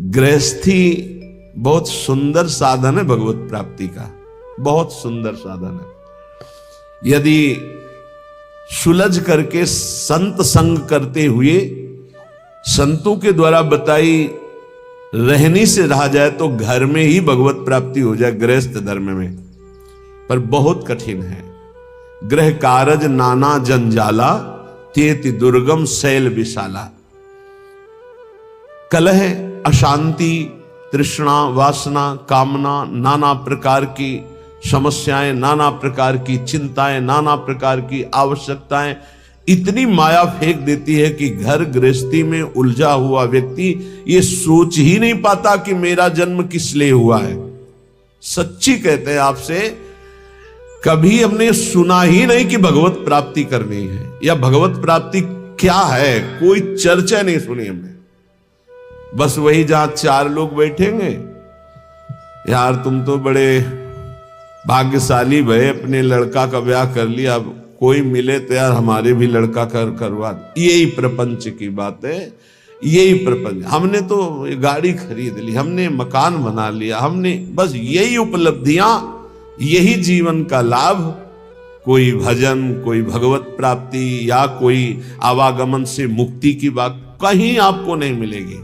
गृहस्थी बहुत सुंदर साधन है भगवत प्राप्ति का, बहुत सुंदर साधन है। यदि सुलझ करके संत संग करते हुए संतों के द्वारा बताई रहनी से रहा जाए तो घर में ही भगवत प्राप्ति हो जाए, गृहस्थ धर्म में। पर बहुत कठिन है। गृह कारज नाना जंजाला, तेति दुर्गम शैल विशाला। कलह, अशांति, तृष्णा, वासना, कामना, नाना प्रकार की समस्याएं, नाना प्रकार की चिंताएं, नाना प्रकार की आवश्यकताएं इतनी माया फेंक देती है कि घर गृहस्थी में उलझा हुआ व्यक्ति ये सोच ही नहीं पाता कि मेरा जन्म किस लिए हुआ है। सच्ची कहते हैं आपसे, कभी हमने सुना ही नहीं कि भगवत प्राप्ति करनी है या भगवत प्राप्ति क्या है, कोई चर्चा नहीं सुनी हमने। बस वही जहां चार लोग बैठेंगे, यार तुम तो बड़े भाग्यशाली भय, अपने लड़का का ब्याह कर लिया, अब कोई मिले तो यार हमारे भी लड़का करवा। यही प्रपंच की बात है, यही प्रपंच। हमने तो गाड़ी खरीद ली, हमने मकान बना लिया, हमने बस यही उपलब्धियां, यही जीवन का लाभ। कोई भजन, कोई भगवत प्राप्ति या कोई आवागमन से मुक्ति की बात कहीं आपको नहीं मिलेगी।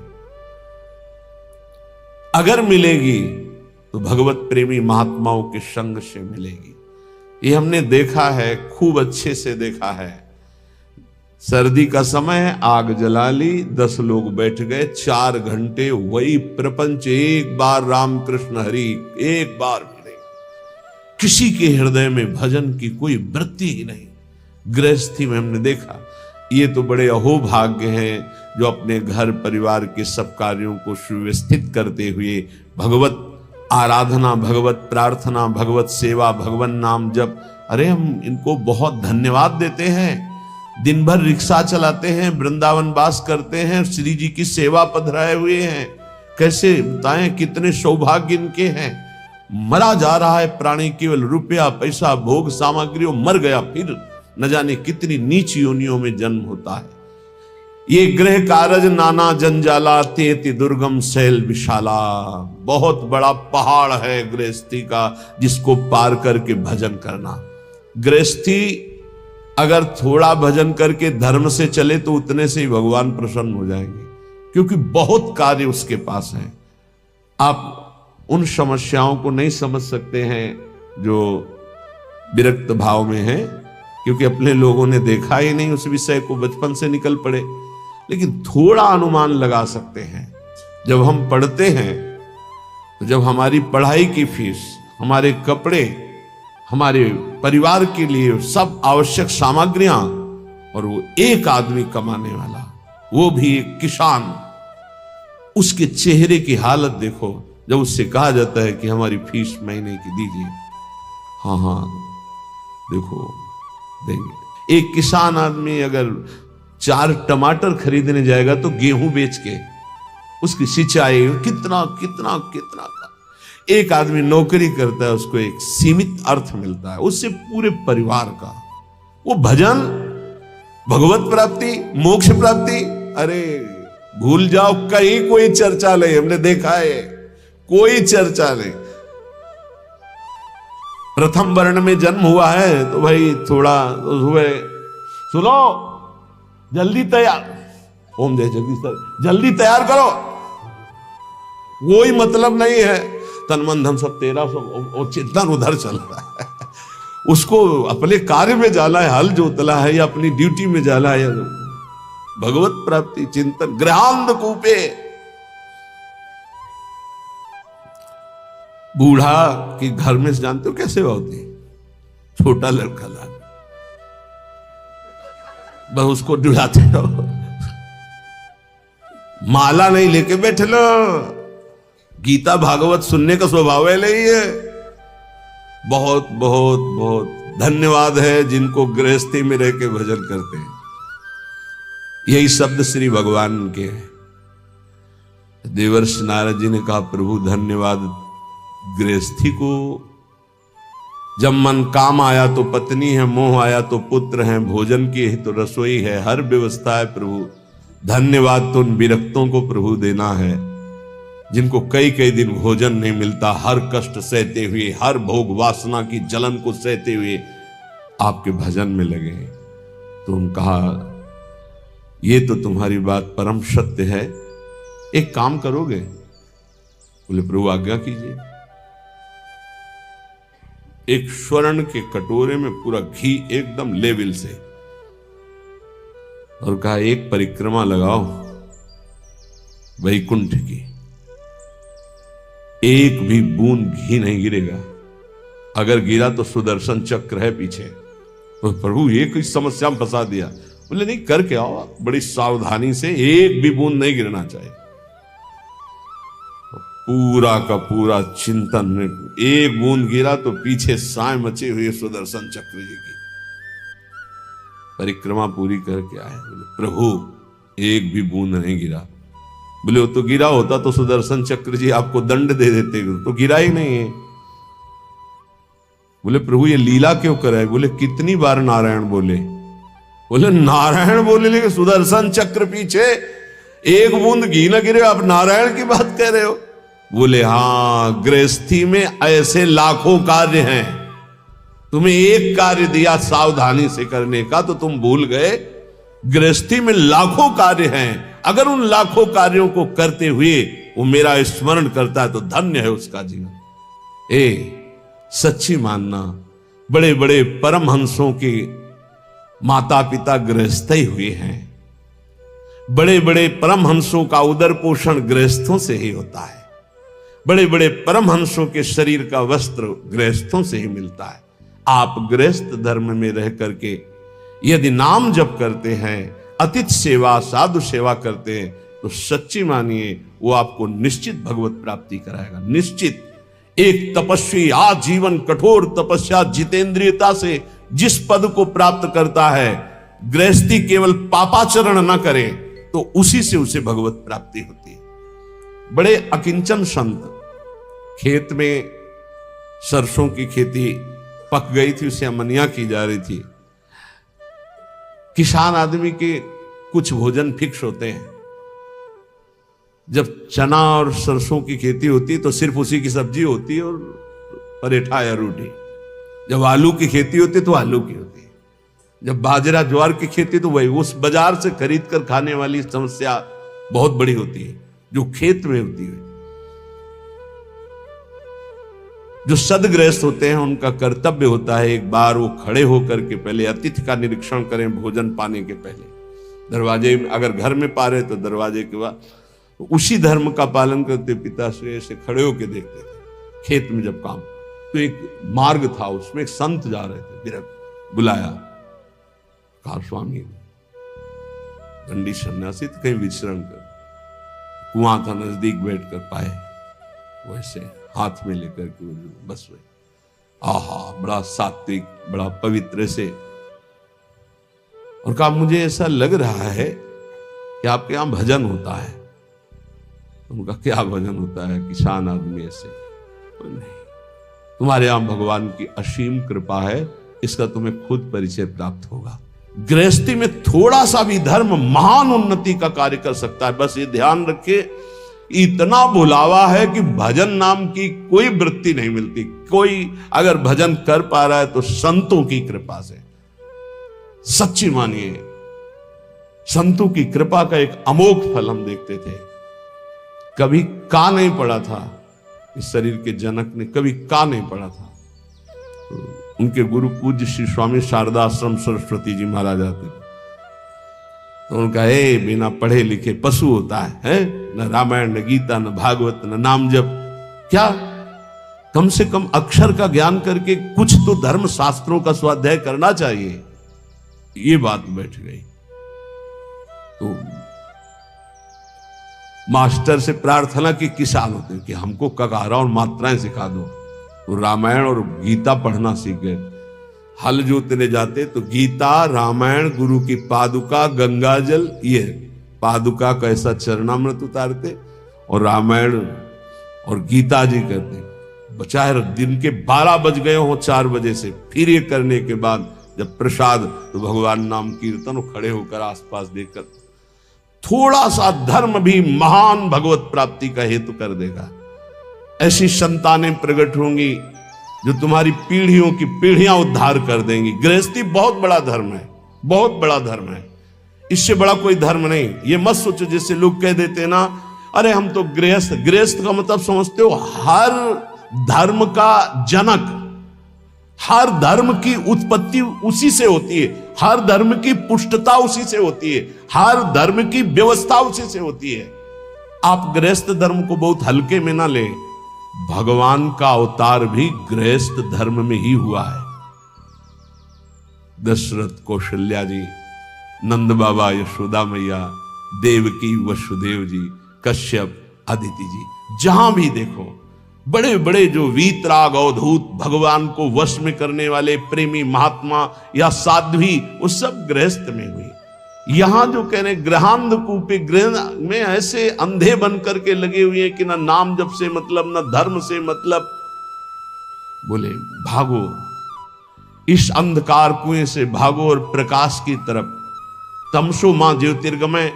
अगर मिलेगी तो भगवत प्रेमी महात्माओं के संग से मिलेगी। ये हमने देखा है, खूब अच्छे से देखा है। सर्दी का समय है, आग जला ली, 10 लोग बैठ गए, 4 घंटे वही प्रपंच, एक बार रामकृष्ण हरि, एक बार भी नहीं। किसी के हृदय में भजन की कोई वृत्ति ही नहीं। गृहस्थी में हमने देखा। ये तो बड़े अहोभाग्य हैं जो अपने घर परिवार के सब कार्यों को सुव्यवस्थित करते हुए भगवत आराधना, भगवत प्रार्थना, भगवत सेवा, भगवान नाम जप, अरे हम इनको बहुत धन्यवाद देते हैं। दिन भर रिक्शा चलाते हैं, वृंदावन वास करते हैं, श्री जी की सेवा पधराए हुए हैं। कैसे बताएं कितने सौभाग्य इनके हैं। मरा जा रहा है प्राणी, केवल रुपया पैसा भोग सामग्रियों, मर गया फिर न जाने कितनी नीच योनियों में जन्म होता है। ये गृह कारज नाना जंजाला, तेति दुर्गम शैल विशाला। बहुत बड़ा पहाड़ है गृहस्थी का, जिसको पार करके भजन करना। गृहस्थी अगर थोड़ा भजन करके धर्म से चले तो उतने से ही भगवान प्रसन्न हो जाएंगे, क्योंकि बहुत कार्य उसके पास है। आप उन समस्याओं को नहीं समझ सकते हैं जो विरक्त भाव में है, क्योंकि अपने लोगों ने देखा ही नहीं उस विषय को, बचपन से निकल पड़े। लेकिन थोड़ा अनुमान लगा सकते हैं। जब हम पढ़ते हैं तो जब हमारी पढ़ाई की फीस, हमारे कपड़े, हमारे परिवार के लिए सब आवश्यक सामग्रियां, और वो एक आदमी कमाने वाला, वो भी एक किसान, उसके चेहरे की हालत देखो जब उससे कहा जाता है कि हमारी फीस महीने की दीजिए। हाँ हाँ देखो देंगे। एक किसान आदमी अगर 4 टमाटर खरीदने जाएगा तो गेहूं बेच के उसकी सिंचाई कितना कितना कितना का। एक आदमी नौकरी करता है, उसको एक सीमित अर्थ मिलता है, उससे पूरे परिवार का। वो भजन, भगवत प्राप्ति, मोक्ष प्राप्ति, अरे भूल जाओ, कहीं कोई चर्चा नहीं। हमने देखा है, कोई चर्चा नहीं। प्रथम वर्ण में जन्म हुआ है तो भाई थोड़ा सुबह सुनो, जल्दी तैयार, ओम जय जगदीश, जल्दी तैयार करो, कोई मतलब नहीं है। तन मन धन सब तेरा, सब चिंतन उधर चल रहा है। उसको अपने कार्य में जाना है, हल जोतला है, या अपनी ड्यूटी में जाना है, या भगवत प्राप्ति चिंतन। गृहांध कूपे, बूढ़ा कि घर में जानते हो कैसे होती, छोटा लड़का ला बस उसको डुलाते रहो, माला नहीं लेके बैठे लो। गीता भागवत सुनने का स्वभाव है नहीं है। बहुत बहुत बहुत धन्यवाद है जिनको गृहस्थी में रह के भजन करते हैं। यही शब्द श्री भगवान के हैं। देवर्षि नारद जी ने कहा, प्रभु धन्यवाद गृहस्थी को। जब मन काम आया तो पत्नी है, मोह आया तो पुत्र है, भोजन की है तो रसोई है, हर व्यवस्था है प्रभु। धन्यवाद तो उन विरक्तों को प्रभु देना है जिनको कई कई दिन भोजन नहीं मिलता, हर कष्ट सहते हुए, हर भोग वासना की जलन को सहते हुए आपके भजन में लगे। तो उन्होंने कहा, ये तो तुम्हारी बात परम सत्य है, एक काम करोगे? बोले, प्रभु आज्ञा कीजिए। एक स्वर्ण के कटोरे में पूरा घी एकदम लेवल से, और कहा, एक परिक्रमा लगाओ वैकुंठ की, एक भी बूंद घी नहीं गिरेगा, अगर गिरा तो सुदर्शन चक्र है पीछे। तो प्रभु ये कोई समस्या में फंसा दिया। बोले, नहीं, करके आओ बड़ी सावधानी से, एक भी बूंद नहीं गिरना चाहिए। पूरा का पूरा चिंतन में एक बूंद गिरा तो पीछे साए मचे हुए सुदर्शन चक्र जी की। परिक्रमा पूरी करके आए। बोले, प्रभु एक भी बूंद नहीं गिरा। बोले, वो तो गिरा होता तो सुदर्शन चक्र जी आपको दंड दे देते, तो गिरा ही नहीं है। बोले, प्रभु ये लीला क्यों कराए? बोले, कितनी बार नारायण बोले? बोले, नारायण बोले लेकिन सुदर्शन चक्र पीछे, एक बूंद घी न गिरे, आप नारायण की बात कह रहे हो? बोले, हाँ, गृहस्थी में ऐसे लाखों कार्य हैं, तुम्हें एक कार्य दिया सावधानी से करने का तो तुम भूल गए। गृहस्थी में लाखों कार्य हैं, अगर उन लाखों कार्यों को करते हुए वो मेरा स्मरण करता है तो धन्य है उसका जीवन। सच्ची मानना, बड़े बड़े परमहंसों के माता पिता गृहस्थ ही हुए हैं। बड़े बड़े परमहंसों का उदर पोषण गृहस्थों से ही होता है। बड़े बड़े परमहंसों के शरीर का वस्त्र गृहस्थों से ही मिलता है। आप गृहस्थ धर्म में रह करके यदि नाम जप करते हैं, अतिथि सेवा, साधु सेवा करते हैं, तो सच्ची मानिए वो आपको निश्चित भगवत प्राप्ति कराएगा। निश्चित। एक तपस्वी आजीवन कठोर तपस्या जितेंद्रियता से जिस पद को प्राप्त करता है, गृहस्थी केवल पापाचरण न करे तो उसी से उसे भगवत प्राप्ति होती है। बड़े अकिंचन संत, खेत में सरसों की खेती पक गई थी, उसे अमनिया की जा रही थी। किसान आदमी के कुछ भोजन फिक्स होते हैं। जब चना और सरसों की खेती होती है तो सिर्फ उसी की सब्जी होती है और परेठा या रोटी। जब आलू की खेती होती है तो आलू की होती है। जब बाजरा ज्वार की खेती तो वही, उस बाजार से खरीद कर खाने वाली समस्या बहुत बड़ी होती है जो खेत में होती है। जो सदगृहस्थ होते हैं उनका कर्तव्य होता है, एक बार वो खड़े होकर के पहले अतिथि का निरीक्षण करें भोजन पाने के पहले। दरवाजे में अगर घर में पा रहे तो दरवाजे के बाद उसी धर्म का पालन करते पिता से ऐसे खड़े होकर देखते थे। खेत में जब काम, तो एक मार्ग था, उसमें एक संत जा रहे थे, विरक्त, बुलाया, कहा, स्वामी दंडी सन्यासी कहीं विचरण कर। कुआं था नजदीक, बैठ कर पाए, वैसे हाथ में लेकर के बस हुए। आहा, बड़ा सात्विक, बड़ा पवित्र से, और कहा, मुझे ऐसा लग रहा है कि आपके यहां भजन होता है। उनका, क्या भजन होता है? किसान आदमी ऐसे। नहीं, तुम्हारे यहां भगवान की असीम कृपा है, इसका तुम्हें खुद परिचय प्राप्त होगा। गृहस्थी में थोड़ा सा भी धर्म महान उन्नति का कार्य कर सकता है। बस ये ध्यान रखे, इतना बुलावा है कि भजन नाम की कोई वृत्ति नहीं मिलती। कोई अगर भजन कर पा रहा है तो संतों की कृपा से। सच्ची मानिए, संतों की कृपा का एक अमोघ फल हम देखते थे। कभी का नहीं पड़ा था इस शरीर के जनक ने, कभी का नहीं पड़ा था। तो उनके गुरु पूज्य श्री स्वामी शारदा आश्रम सरस्वती जी महाराज आते थे, तो उनका, बिना पढ़े लिखे पशु होता है? न रामायण, न गीता, न भागवत, न नाम जप, क्या कम से कम अक्षर का ज्ञान करके कुछ तो धर्म शास्त्रों का स्वाध्याय करना चाहिए। ये बात बैठ गई। तो मास्टर से प्रार्थना की किसान होते हैं कि हमको ककारा और मात्राएं सिखा दो। तो रामायण और गीता पढ़ना सीख गए। हल जोतने जाते तो गीता, रामायण, गुरु की पादुका, गंगा जल, ये पादुका का ऐसा चरणामृत उतारते और रामायण और गीता जी करते। चाहे दिन के 12 बज गए हो 4 बजे से, फिर ये करने के बाद जब प्रसाद, तो भगवान नाम कीर्तन, खड़े होकर आसपास देखकर थोड़ा सा धर्म भी महान भगवत प्राप्ति का हेतु कर देगा। ऐसी संतानें प्रकट होंगी जो तुम्हारी पीढ़ियों की पीढ़ियां उद्धार कर देंगी। गृहस्थी बहुत बड़ा धर्म है, बहुत बड़ा धर्म है, इससे बड़ा कोई धर्म नहीं। ये मत सोचो जैसे लोग कह देते हैं ना, अरे हम तो गृहस्थ। गृहस्थ का मतलब समझते हो, हर धर्म का जनक, हर धर्म की उत्पत्ति उसी से होती है, हर धर्म की पुष्टता उसी से होती है, हर धर्म की व्यवस्था उसी से होती है। आप गृहस्थ धर्म को बहुत हल्के में ना ले, भगवान का अवतार भी गृहस्थ धर्म में ही हुआ है। दशरथ, कौशल्या जी, नंद बाबा, यशोदा मैया, देवकी, वसुदेव जी, कश्यप, अदिति जी, जहां भी देखो बड़े बड़े जो वीतराग अवधूत, भगवान को वश में करने वाले प्रेमी महात्मा या साध्वी, वो सब गृहस्थ में हुई। यहां जो कह रहे गृहांध कूपे, गृह में ऐसे अंधे बन करके लगे हुए हैं कि ना नाम जप से मतलब, ना धर्म से मतलब। बोले भागो, इस अंधकार कुएं से भागो और प्रकाश की तरफ। तमसो मां ज्योतिर्गमय,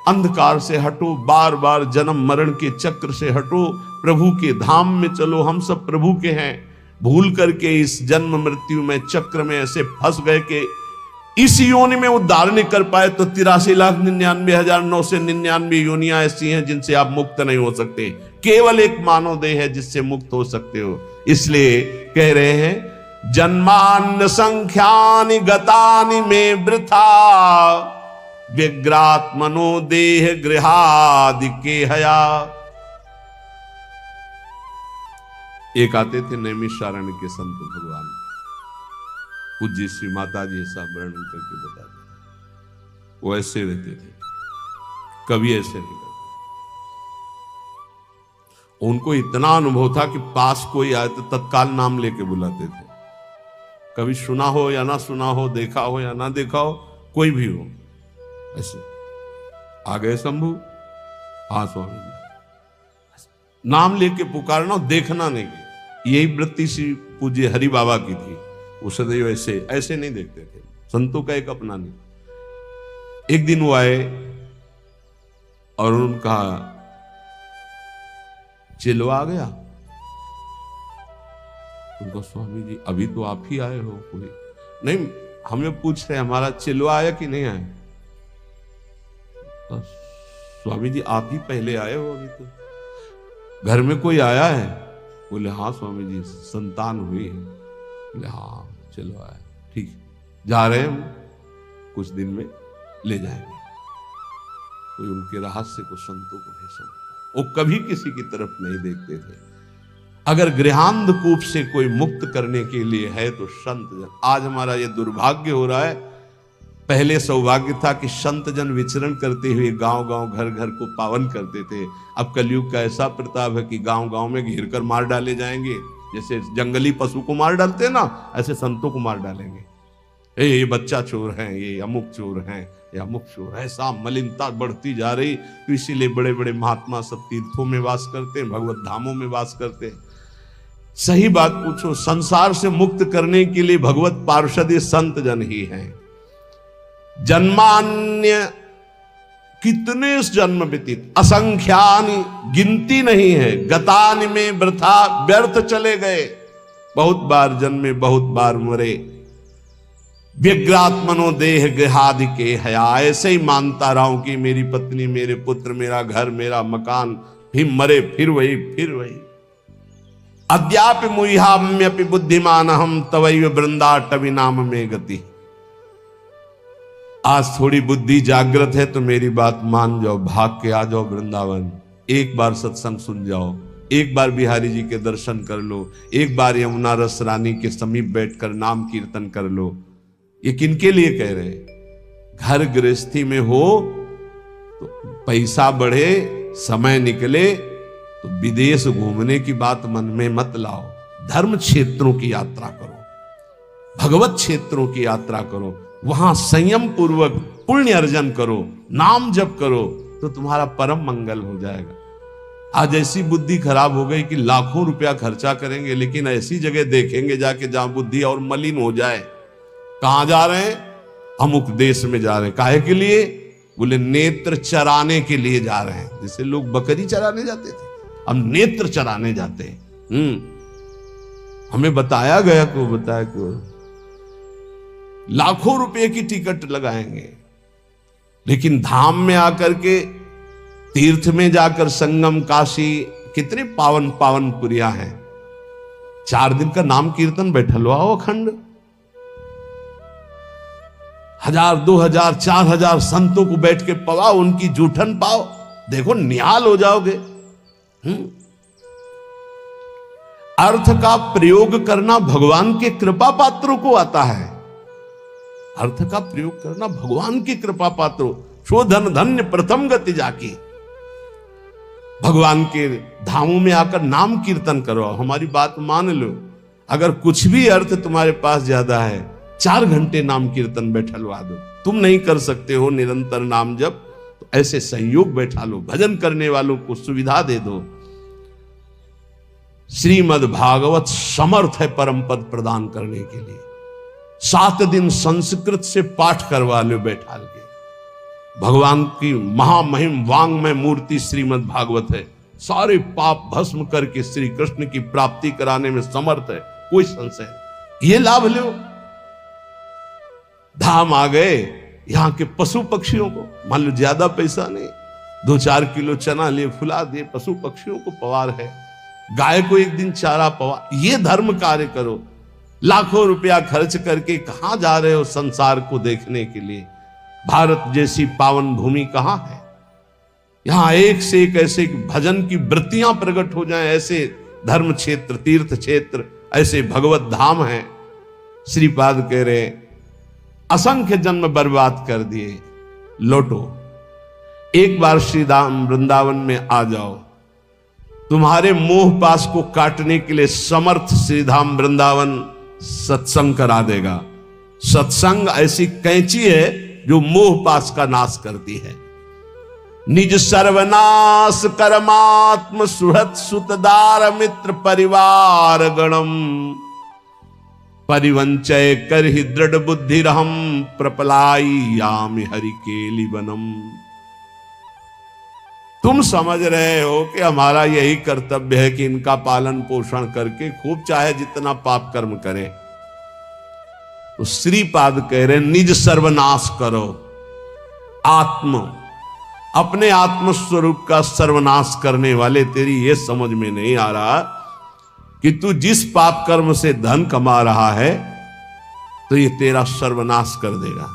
अंधकार से हटो, बार बार जन्म मरण के चक्र से हटो, प्रभु के धाम में चलो। हम सब प्रभु के हैं, भूल करके इस जन्म मृत्यु में चक्र में ऐसे फंस गए कि इस योनि में उद्धार नहीं कर पाए। तो 83,99,999 योनियां ऐसी हैं जिनसे आप मुक्त नहीं हो सकते। केवल एक मानव देह है जिससे मुक्त हो सकते हो। इसलिए कह रहे हैं, जन्मान्न संख्यानि गतानि में वृथा, व्यग्रात्मनो देह गृहादि के हया। एक आते थे नैमिषारण्य के संत भगवान, पूज्य श्री माता जी ऐसा वर्णन करके बताते, वो ऐसे रहते थे, कभी ऐसे नहीं करते। उनको इतना अनुभव था कि पास कोई आए तो तत्काल नाम लेके बुलाते थे। कभी सुना हो या ना सुना हो, देखा हो या ना देखा हो, कोई भी हो, ऐसे आ गए शंभू, हाँ स्वामी, नाम लेके पुकारना, देखना नहीं। यही वृत्ति श्री पूज्य हरि बाबा की थी। वो सदैव ऐसे ऐसे नहीं देखते थे, संतों का एक अपना नहीं। एक दिन वो आए और उनका चिलवा आ गया। उनको, स्वामी जी अभी तो आप ही आए हो, कोई नहीं, हमें पूछ रहे हमारा चिलवा आया कि नहीं आया। तो स्वामी जी आप ही पहले आए हो, अभी तो घर में कोई आया है? बोले हाँ स्वामी जी, संतान हुई है। बोले हाँ चलो आए, ठीक है, जा रहे हैं हम, कुछ दिन में ले जाएंगे। कोई उनके रहस्य को संतों को नहीं समझता, वो कभी किसी की तरफ नहीं देखते थे। अगर गृहांध कूप से कोई मुक्त करने के लिए है तो संत जन। आज हमारा ये दुर्भाग्य हो रहा है, पहले सौभाग्य था कि संत जन विचरण करते हुए गांव गांव घर घर को पावन करते थे। अब कलयुग का ऐसा प्रताप है कि गांव गांव में घेर कर मार डाले जाएंगे। जैसे जंगली पशु को मार डालते हैं ना, ऐसे संतों को मार डालेंगे। ये बच्चा चोर हैं, ये अमुक चोर हैं, ये अमुक चोर। ऐसा मलिनता बढ़ती जा रही, तो इसीलिए बड़े बड़े महात्मा सब तीर्थों में वास करते हैं, भगवत धामों में वास करते हैं। सही बात पूछो, संसार से मुक्त करने के लिए भगवत पार्षद ये संत जन ही हैं। जन्मान्य कितने जन्म व्यतीत, असंख्यानि, गिनती नहीं है। गतानि में वृथा, व्यर्थ चले गए। बहुत बार जन्मे, बहुत बार मरे। व्यग्रात्मनो देह गृहादि के हया, ऐसे ही मानता रहा हूं कि मेरी पत्नी, मेरे पुत्र, मेरा घर, मेरा मकान, फिर मरे, फिर वही, फिर वही। अद्यापि मुह्याम्यपि बुद्धिमान हम तवैव वृंदाटवी नाम में गति। आज थोड़ी बुद्धि जागृत है तो मेरी बात मान जाओ, भाग के आ जाओ वृंदावन। एक बार सत्संग सुन जाओ, एक बार बिहारी जी के दर्शन कर लो, एक बार यमुना रस रानी के समीप बैठकर नाम कीर्तन कर लो। ये किनके लिए कह रहे हैं? घर गृहस्थी में हो तो पैसा बढ़े, समय निकले तो विदेश घूमने की बात मन में मत लाओ। धर्म क्षेत्रों की यात्रा करो, भगवत क्षेत्रों की यात्रा करो, वहां संयम पूर्वक पुण्य अर्जन करो, नाम जप करो, तो तुम्हारा परम मंगल हो जाएगा। आज ऐसी बुद्धि खराब हो गई कि लाखों रुपया खर्चा करेंगे लेकिन ऐसी जगह देखेंगे जाके जहां बुद्धि और मलिन हो जाए। कहां जा रहे हैं? अमुक देश में जा रहे हैं। काहे के लिए? बोले नेत्र चराने के लिए जा रहे हैं। जैसे लोग बकरी चराने जाते थे, अब नेत्र चराने जाते हैं। हमें बताया गया को बताया क्यों, लाखों रुपए की टिकट लगाएंगे, लेकिन धाम में आकर के, तीर्थ में जाकर, संगम काशी, कितने पावन पावन पुरिया हैं, 4 दिन का नाम कीर्तन बैठल हुआ अखंड, 1000, 2000, 4000 संतों को बैठ के पवा, उनकी जूठन पाओ, देखो निहाल हो जाओगे। अर्थ का प्रयोग करना भगवान के कृपा पात्रों को आता है। अर्थ का प्रयोग करना भगवान की कृपा पात्रों, शोधन धन्य प्रथम गति जाकी। भगवान के धामों में आकर नाम कीर्तन करो। हमारी बात मान लो, अगर कुछ भी अर्थ तुम्हारे पास ज्यादा है, 4 घंटे नाम कीर्तन बैठलवा दो। तुम नहीं कर सकते हो निरंतर नाम जप, तो ऐसे संयोग बैठा लो, भजन करने वालों को सुविधा दे दो। श्रीमद् भागवत समर्थ है परम पद प्रदान करने के लिए। 7 दिन संस्कृत से पाठ करवा लो बैठा के। भगवान की महामहिम वांग्मय मूर्ति श्रीमद् भागवत है, सारे पाप भस्म करके श्री कृष्ण की प्राप्ति कराने में समर्थ है, कोई संशय नहीं। ये लाभ लो। धाम आ गए, यहां के पशु पक्षियों को, मान लो ज्यादा पैसा नहीं, 2-4 किलो चना लिए फुला दिए, पशु पक्षियों को पवार है, गाय को एक दिन चारा पवा, ये धर्म कार्य करो। लाखों रुपया खर्च करके कहां जा रहे हो संसार को देखने के लिए? भारत जैसी पावन भूमि कहां है? यहां एक से एक ऐसे भजन की वृत्तियां प्रकट हो जाएं, ऐसे धर्म क्षेत्र, तीर्थ क्षेत्र, ऐसे भगवत धाम है। श्रीपाद कह रहे असंख्य जन्म बर्बाद कर दिए, लौटो, एक बार श्री धाम वृंदावन में आ जाओ। तुम्हारे मोह पास को काटने के लिए समर्थ श्रीधाम वृंदावन सत्संग करा देगा। सत्संग ऐसी कैंची है जो मोह पास का नाश करती है। निज सर्वनाश कर्मात्म सुहृत सुतदार मित्र परिवार गणम परिवंचय कर ही दृढ़ बुद्धि रहम प्रपलाई यामि हरि केली वनम। तुम समझ रहे हो कि हमारा यही कर्तव्य है कि इनका पालन पोषण करके खूब चाहे जितना पाप कर्म करें। तो श्रीपाद कह रहे निज सर्वनाश करो। अपने आत्म स्वरूप का सर्वनाश करने वाले, तेरी ये समझ में नहीं आ रहा कि तू जिस पाप कर्म से धन कमा रहा है तो ये तेरा सर्वनाश कर देगा।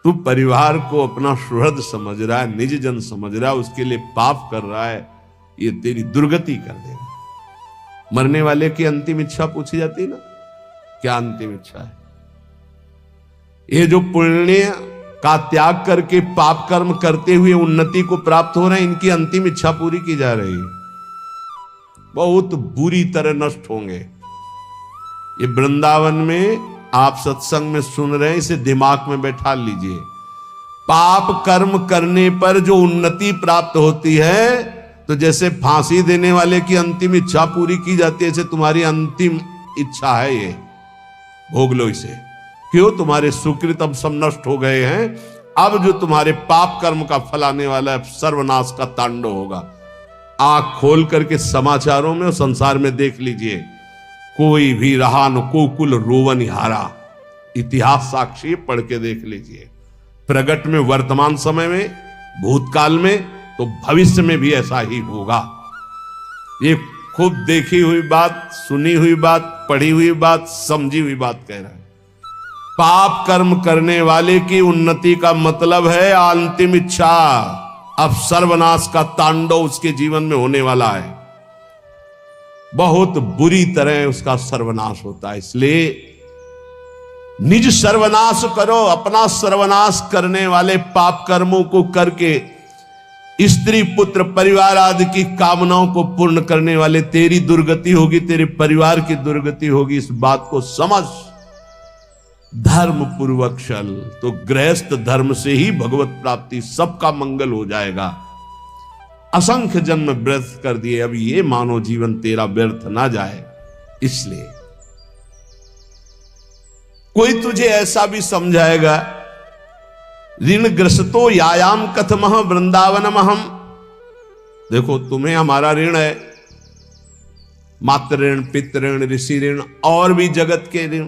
तू परिवार को अपना सुहृद समझ रहा है, निज जन समझ रहा है, उसके लिए पाप कर रहा है, ये तेरी दुर्गति कर देगा। मरने वाले की अंतिम इच्छा पूछी जाती ना, क्या अंतिम इच्छा है? ये जो पुण्य का त्याग करके पाप कर्म करते हुए उन्नति को प्राप्त हो रहे हैं, इनकी अंतिम इच्छा पूरी की जा रही है। बहुत बुरी तरह नष्ट होंगे। ये वृंदावन में आप सत्संग में सुन रहे हैं, इसे दिमाग में बैठा लीजिए। पाप कर्म करने पर जो उन्नति प्राप्त होती है, तो जैसे फांसी देने वाले की अंतिम इच्छा पूरी की जाती है, ऐसे तुम्हारी अंतिम इच्छा है ये, भोग लो इसे। क्यों? तुम्हारे सुकृत अब सब नष्ट हो गए हैं। अब जो तुम्हारे पाप कर्म का फल आने वाला है, सर्वनाश का तांडव होगा। आंख खोल करके समाचारों में और संसार में देख लीजिए, कोई भी रहा न कोकुल रोवन हारा। इतिहास साक्षी पढ़ के देख लीजिए। प्रगट में वर्तमान समय में, भूतकाल में, तो भविष्य में भी ऐसा ही होगा। ये खूब देखी हुई बात, सुनी हुई बात, पढ़ी हुई बात, समझी हुई बात कह रहा है। पाप कर्म करने वाले की उन्नति का मतलब है अंतिम इच्छा। अब सर्वनाश का तांडव उसके जीवन में होने वाला है, बहुत बुरी तरह उसका सर्वनाश होता है। इसलिए निज सर्वनाश करो। अपना सर्वनाश करने वाले पाप कर्मों को करके स्त्री पुत्र परिवार आदि की कामनाओं को पूर्ण करने वाले तेरी दुर्गति होगी, तेरे परिवार की दुर्गति होगी। इस बात को समझ। धर्म पूर्वक चल तो गृहस्थ धर्म से ही भगवत प्राप्ति, सबका मंगल हो जाएगा। असंख्य जन्म व्यर्थ कर दिए, अब ये मानव जीवन तेरा व्यर्थ ना जाए। इसलिए कोई तुझे ऐसा भी समझाएगा ऋण ग्रस्तो यायाम कथमह वृंदावनम हम। देखो तुम्हें हमारा ऋण है, मातृ ऋण, पितृ ऋण, ऋषि ऋण और भी जगत के ऋण।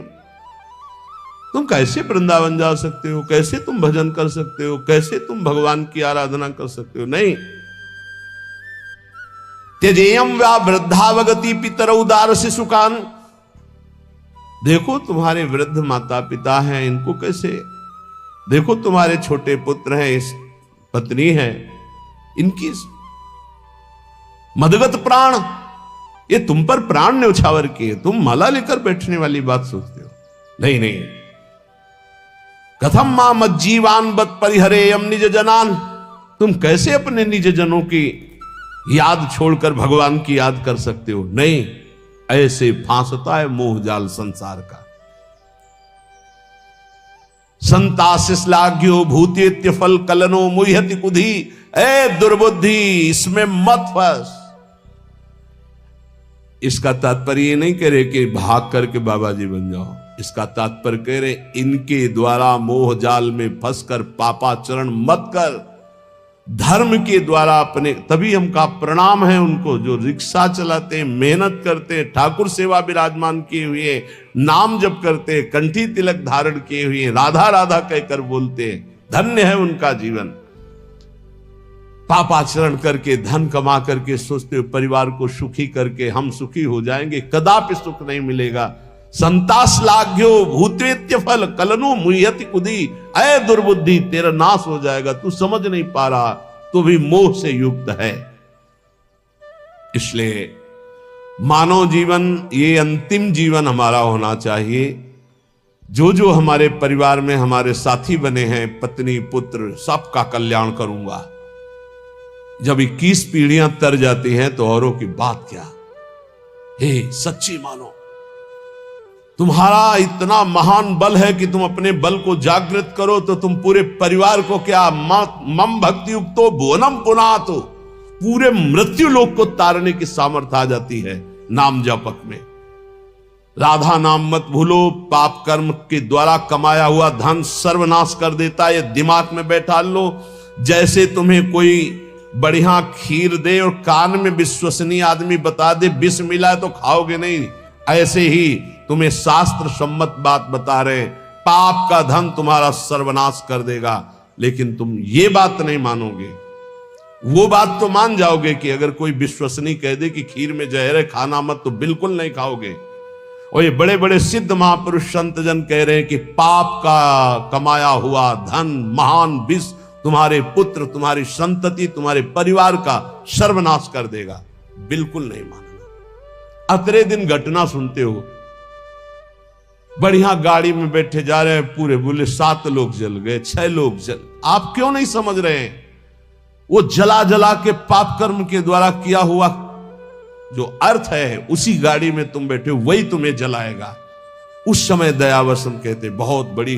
तुम कैसे वृंदावन जा सकते हो, कैसे तुम भजन कर सकते हो, कैसे तुम भगवान की आराधना कर सकते हो? नहीं। त्यजेयम व्या वृद्धावगति पितरौ उदार शिशुकान। देखो तुम्हारे वृद्ध माता पिता हैं, इनको कैसे, देखो तुम्हारे छोटे पुत्र हैं, इस पत्नी है, इनकी मदगत प्राण, ये तुम पर प्राण न्यौछावर किए, तुम माला लेकर बैठने वाली बात सोचते हो? नहीं नहीं। कथम मां मज्जीवान बत परिहरेयम निज जनान। तुम कैसे अपने निज जनों की याद छोड़कर भगवान की याद कर सकते हो? नहीं, ऐसे फांसता है मोह जाल संसार का। संताशिश्लाघ्यो भूतेत्य फल कलनो मुह्यति कुधी। ए दुर्बुद्धि, इसमें मत फंस। इसका तात्पर्य ये नहीं कह रहे कि भाग करके बाबा जी बन जाओ। इसका तात्पर्य कह रहे इनके द्वारा मोह जाल में फंसकर पापाचरण मत कर। धर्म के द्वारा अपने, तभी हमका प्रणाम है उनको जो रिक्शा चलाते हैं, मेहनत करते हैं, ठाकुर सेवा विराजमान किए हुए, नाम जप करते, कंठी तिलक धारण किए हुए, राधा राधा कहकर बोलते हैं। धन्य है उनका जीवन। पापाचरण करके, धन कमा करके सोचते हो परिवार को सुखी करके हम सुखी हो जाएंगे, कदापि सुख नहीं मिलेगा। संताश्लाघ्यो भूतेत्य फल कलनु मुह्यति कुदी। ऐ दुर्बुद्धि, तेरा नाश हो जाएगा, तू समझ नहीं पा रहा, तो भी मोह से युक्त है। इसलिए मानव जीवन, ये अंतिम जीवन हमारा होना चाहिए। जो जो हमारे परिवार में हमारे साथी बने हैं, पत्नी पुत्र, सबका कल्याण करूंगा। जब 21 पीढ़ियां तर जाती हैं तो औरों की बात क्या। हे सच्ची मानो, तुम्हारा इतना महान बल है कि तुम अपने बल को जागृत करो तो तुम पूरे परिवार को क्या, मम भक्ति युक्तो भुवनम पुनातो, पूरे मृत्यु लोक को तारने की सामर्थ्य आ जाती है नाम जपक में। राधा नाम मत भूलो, पाप कर्म के द्वारा कमाया हुआ धन सर्वनाश कर देता है, ये दिमाग में बैठा लो। जैसे तुम्हें कोई बढ़िया खीर दे और कान में विश्वसनीय आदमी बता दे विष मिला है तो खाओगे नहीं, ऐसे ही तुम्हें शास्त्र सम्मत बात बता रहे, पाप का धन तुम्हारा सर्वनाश कर देगा, लेकिन तुम ये बात नहीं मानोगे। वो बात तो मान जाओगे कि अगर कोई विश्वसनीय कह दे कि खीर में जहर है खाना मत, तो बिल्कुल नहीं खाओगे। और ये बड़े बड़े सिद्ध महापुरुष संत जन कह रहे हैं कि पाप का कमाया हुआ धन, महान विष तुम्हारे पुत्र, तुम्हारी संतति, तुम्हारे परिवार का सर्वनाश कर देगा। बिल्कुल नहीं मानना। अतरे दिन घटना सुनते हो, बढ़िया गाड़ी में बैठे जा रहे हैं, पूरे बोले 7 लोग जल गए, 6 लोग जल। आप क्यों नहीं समझ रहे हैं? वो जला जला के पाप कर्म के द्वारा किया हुआ जो अर्थ है, उसी गाड़ी में तुम बैठे हो, वही तुम्हें जलाएगा। उस समय दयावसन कहते बहुत बड़ी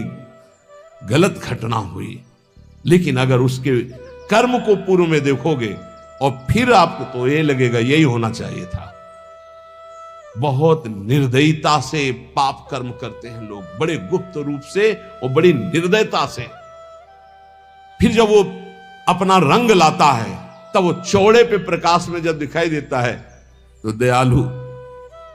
गलत घटना हुई, लेकिन अगर उसके कर्म को पूर्व में देखोगे और फिर आपको तो ये लगेगा यही होना चाहिए था। बहुत निर्दयता से पाप कर्म करते हैं लोग, बड़े गुप्त रूप से और बड़ी निर्दयता से। फिर जब वो अपना रंग लाता है, तब वो चौड़े पे प्रकाश में जब दिखाई देता है, तो दयालु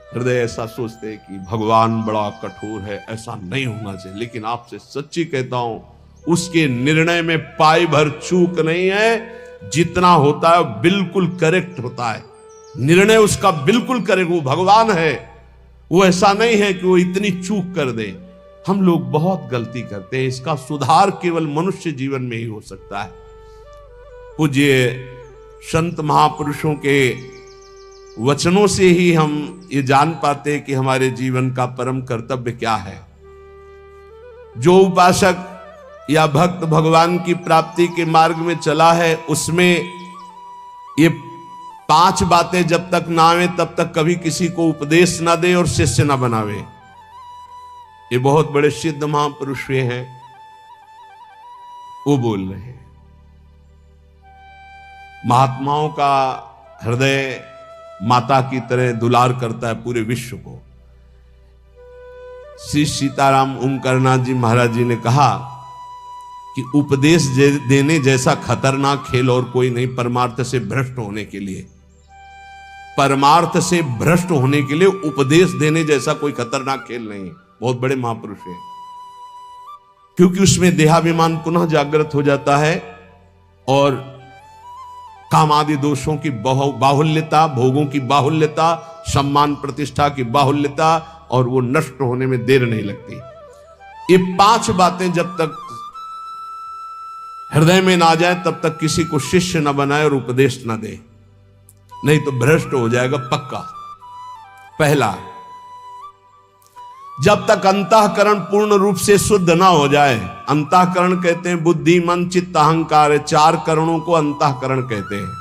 हृदय ऐसा सोचते हैं कि भगवान बड़ा कठोर है, ऐसा नहीं होना चाहिए। लेकिन आपसे सच्ची कहता हूं, उसके निर्णय में पाई भर चूक नहीं है। जितना होता है बिल्कुल करेक्ट होता है, निर्णय उसका बिल्कुल करेक्ट। वो भगवान है, वो ऐसा नहीं है कि वो इतनी चूक कर दे। हम लोग बहुत गलती करते हैं, इसका सुधार केवल मनुष्य जीवन में ही हो सकता है। पूज्य संत महापुरुषों के वचनों से ही हम ये जान पाते हैं कि हमारे जीवन का परम कर्तव्य क्या है। जो उपासक या भक्त भगवान की प्राप्ति के मार्ग में चला है, उसमें ये 5 बातें जब तक ना आवे तब तक कभी किसी को उपदेश ना दे और शिष्य ना बनावे। ये बहुत बड़े सिद्ध महापुरुष हैं, वो बोल रहे हैं। महात्माओं का हृदय माता की तरह दुलार करता है पूरे विश्व को। श्री सीताराम ओंकारनाथ जी महाराज जी ने कहा कि उपदेश देने जैसा खतरनाक खेल और कोई नहीं परमार्थ से भ्रष्ट होने के लिए। परमार्थ से भ्रष्ट होने के लिए उपदेश देने जैसा कोई खतरनाक खेल नहीं। बहुत बड़े महापुरुष है, क्योंकि उसमें देहाभिमान पुनः जागृत हो जाता है और काम आदि दोषों की बाहुल्यता, भोगों की बाहुल्यता, सम्मान प्रतिष्ठा की बाहुल्यता, और वो नष्ट होने में देर नहीं लगती। ये 5 बातें जब तक हृदय में ना जाए तब तक किसी को शिष्य न बनाए और उपदेश न दे, नहीं तो भ्रष्ट हो जाएगा पक्का। पहला, जब तक अंतःकरण पूर्ण रूप से शुद्ध ना हो जाए। अंतःकरण कहते हैं बुद्धि, मन, चित्त, अहंकार, 4 करणों को अंतःकरण कहते हैं।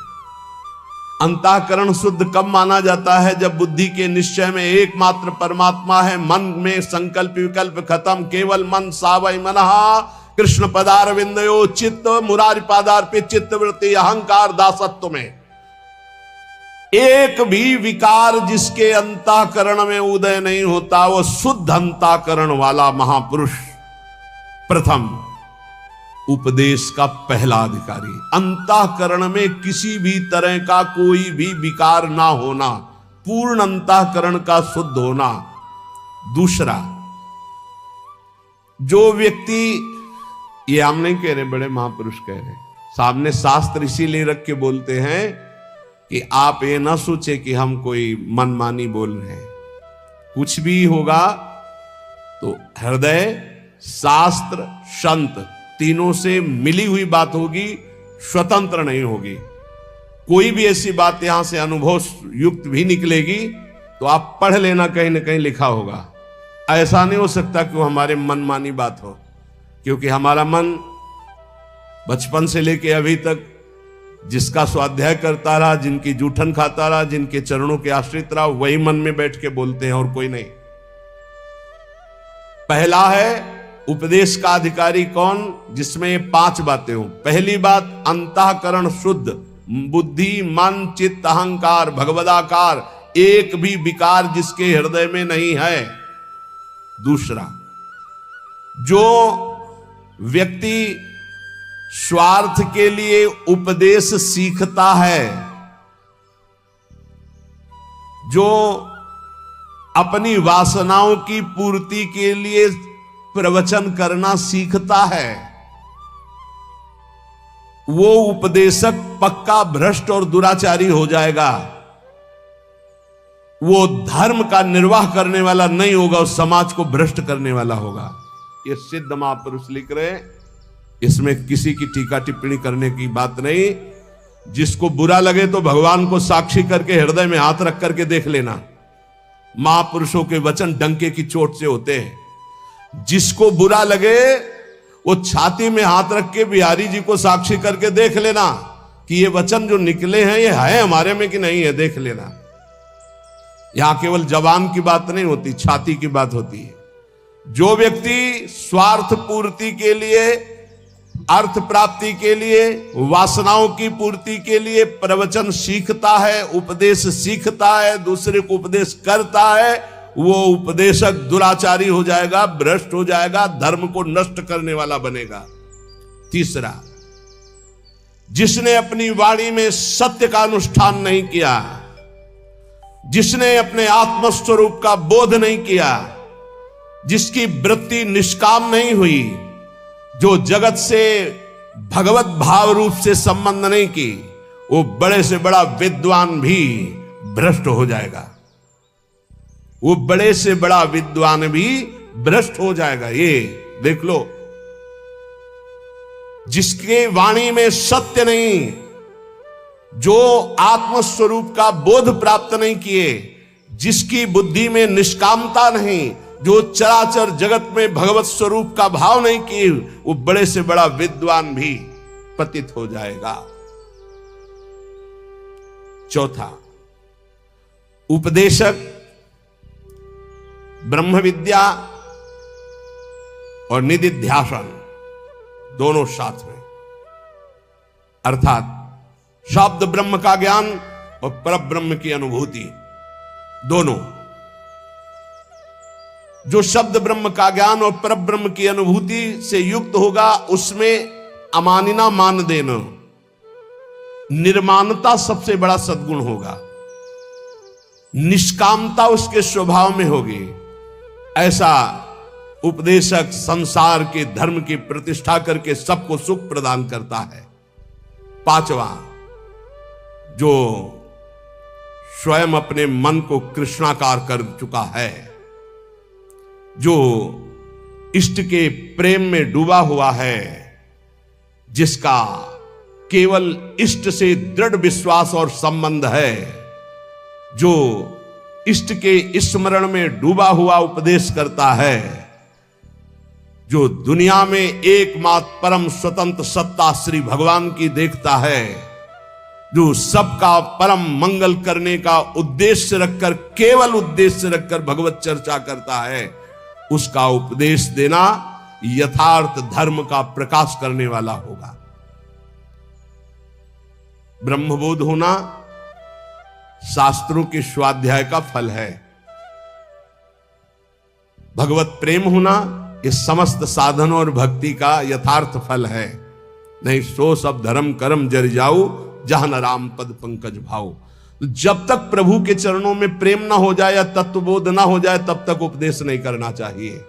अंतःकरण शुद्ध कब माना जाता है? जब बुद्धि के निश्चय में एकमात्र परमात्मा है, मन में संकल्प विकल्प खत्म, केवल मन सावय मनः कृष्ण पदारविंदयो चित्त मुरारी पादार्पित चित्त वृत्ति अहंकार दासत्व में एक भी विकार जिसके अंतःकरण में उदय नहीं होता, वो शुद्ध अंतःकरण वाला महापुरुष प्रथम उपदेश का पहला अधिकारी। अंतःकरण में किसी भी तरह का कोई भी विकार ना होना, पूर्ण अंतःकरण का शुद्ध होना। दूसरा, जो व्यक्ति, ये हम नहीं कह रहे, बड़े महापुरुष कह रहे, सामने शास्त्र इसीलिए रख के बोलते हैं कि आप ये ना सोचे कि हम कोई मनमानी बोल रहे हैं। कुछ भी होगा तो हृदय, शास्त्र, संत तीनों से मिली हुई बात होगी, स्वतंत्र नहीं होगी। कोई भी ऐसी बात यहां से अनुभव युक्त भी निकलेगी तो आप पढ़ लेना, कहीं ना कहीं लिखा होगा। ऐसा नहीं हो सकता कि वो हमारे मनमानी बात हो, क्योंकि हमारा मन बचपन से लेके अभी तक जिसका स्वाध्याय करता रहा, जिनकी जूठन खाता रहा, जिनके चरणों के आश्रित रहा, वही मन में बैठ के बोलते हैं और कोई नहीं। पहला है उपदेश का अधिकारी कौन? जिसमें ये 5 बातें हो। पहली बात, अंतःकरण शुद्ध, बुद्धि, मन, चित्त, अहंकार, भगवदाकार, एक भी विकार जिसके हृदय में नहीं है। दूसरा, जो व्यक्ति स्वार्थ के लिए उपदेश सीखता है, जो अपनी वासनाओं की पूर्ति के लिए प्रवचन करना सीखता है, वो उपदेशक पक्का भ्रष्ट और दुराचारी हो जाएगा। वो धर्म का निर्वाह करने वाला नहीं होगा, उस समाज को भ्रष्ट करने वाला होगा। ये सिद्ध महापुरुष लिख रहे, इसमें किसी की टीका टिप्पणी करने की बात नहीं। जिसको बुरा लगे तो भगवान को साक्षी करके हृदय में हाथ रख करके देख लेना। महापुरुषों के वचन डंके की चोट से होते हैं। जिसको बुरा लगे वो छाती में हाथ रख के बिहारी जी को साक्षी करके देख लेना कि ये वचन जो निकले हैं ये है हमारे में कि नहीं है, देख लेना। यहां केवल जवान की बात नहीं होती, छाती की बात होती है। जो व्यक्ति स्वार्थ पूर्ति के लिए, अर्थ प्राप्ति के लिए, वासनाओं की पूर्ति के लिए प्रवचन सीखता है, उपदेश सीखता है, दूसरे को उपदेश करता है, वो उपदेशक दुराचारी हो जाएगा, भ्रष्ट हो जाएगा, धर्म को नष्ट करने वाला बनेगा। तीसरा, जिसने अपनी वाणी में सत्य का अनुष्ठान नहीं किया, जिसने अपने आत्मस्वरूप का बोध नहीं किया, जिसकी वृत्ति निष्काम नहीं हुई, जो जगत से भगवत भाव रूप से संबंध नहीं की, वो बड़े से बड़ा विद्वान भी भ्रष्ट हो जाएगा। वो बड़े से बड़ा विद्वान भी भ्रष्ट हो जाएगा। ये देख लो, जिसके वाणी में सत्य नहीं, जो आत्मस्वरूप का बोध प्राप्त नहीं किए, जिसकी बुद्धि में निष्कामता नहीं, जो चराचर जगत में भगवत स्वरूप का भाव नहीं किए, वो बड़े से बड़ा विद्वान भी पतित हो जाएगा। चौथा, उपदेशक ब्रह्म विद्या और निधिध्यासन दोनों साथ में, अर्थात शब्द ब्रह्म का ज्ञान और पर ब्रह्म की अनुभूति, दोनों। जो शब्द ब्रह्म का ज्ञान और पर ब्रह्म की अनुभूति से युक्त होगा, उसमें अमानिना मान देना, निर्माणता सबसे बड़ा सद्गुण होगा, निष्कामता उसके स्वभाव में होगी। ऐसा उपदेशक संसार के धर्म की प्रतिष्ठा करके सबको सुख प्रदान करता है। पांचवा, जो स्वयं अपने मन को कृष्णाकार कर चुका है, जो इष्ट के प्रेम में डूबा हुआ है, जिसका केवल इष्ट से दृढ़ विश्वास और संबंध है, जो इष्ट के स्मरण में डूबा हुआ उपदेश करता है, जो दुनिया में एकमात्र परम स्वतंत्र सत्ता श्री भगवान की देखता है, जो सबका परम मंगल करने का उद्देश्य रखकर, केवल उद्देश्य रखकर भगवत चर्चा करता है, उसका उपदेश देना यथार्थ धर्म का प्रकाश करने वाला होगा। ब्रह्मबोध होना शास्त्रों के स्वाध्याय का फल है। भगवत प्रेम होना इस समस्त साधनों और भक्ति का यथार्थ फल है। नहीं सो सब धर्म कर्म जर जाऊ, जहां न राम पद पंकज भाऊ। जब तक प्रभु के चरणों में प्रेम ना हो जाए या तत्वबोध ना हो जाए, तब तक उपदेश नहीं करना चाहिए।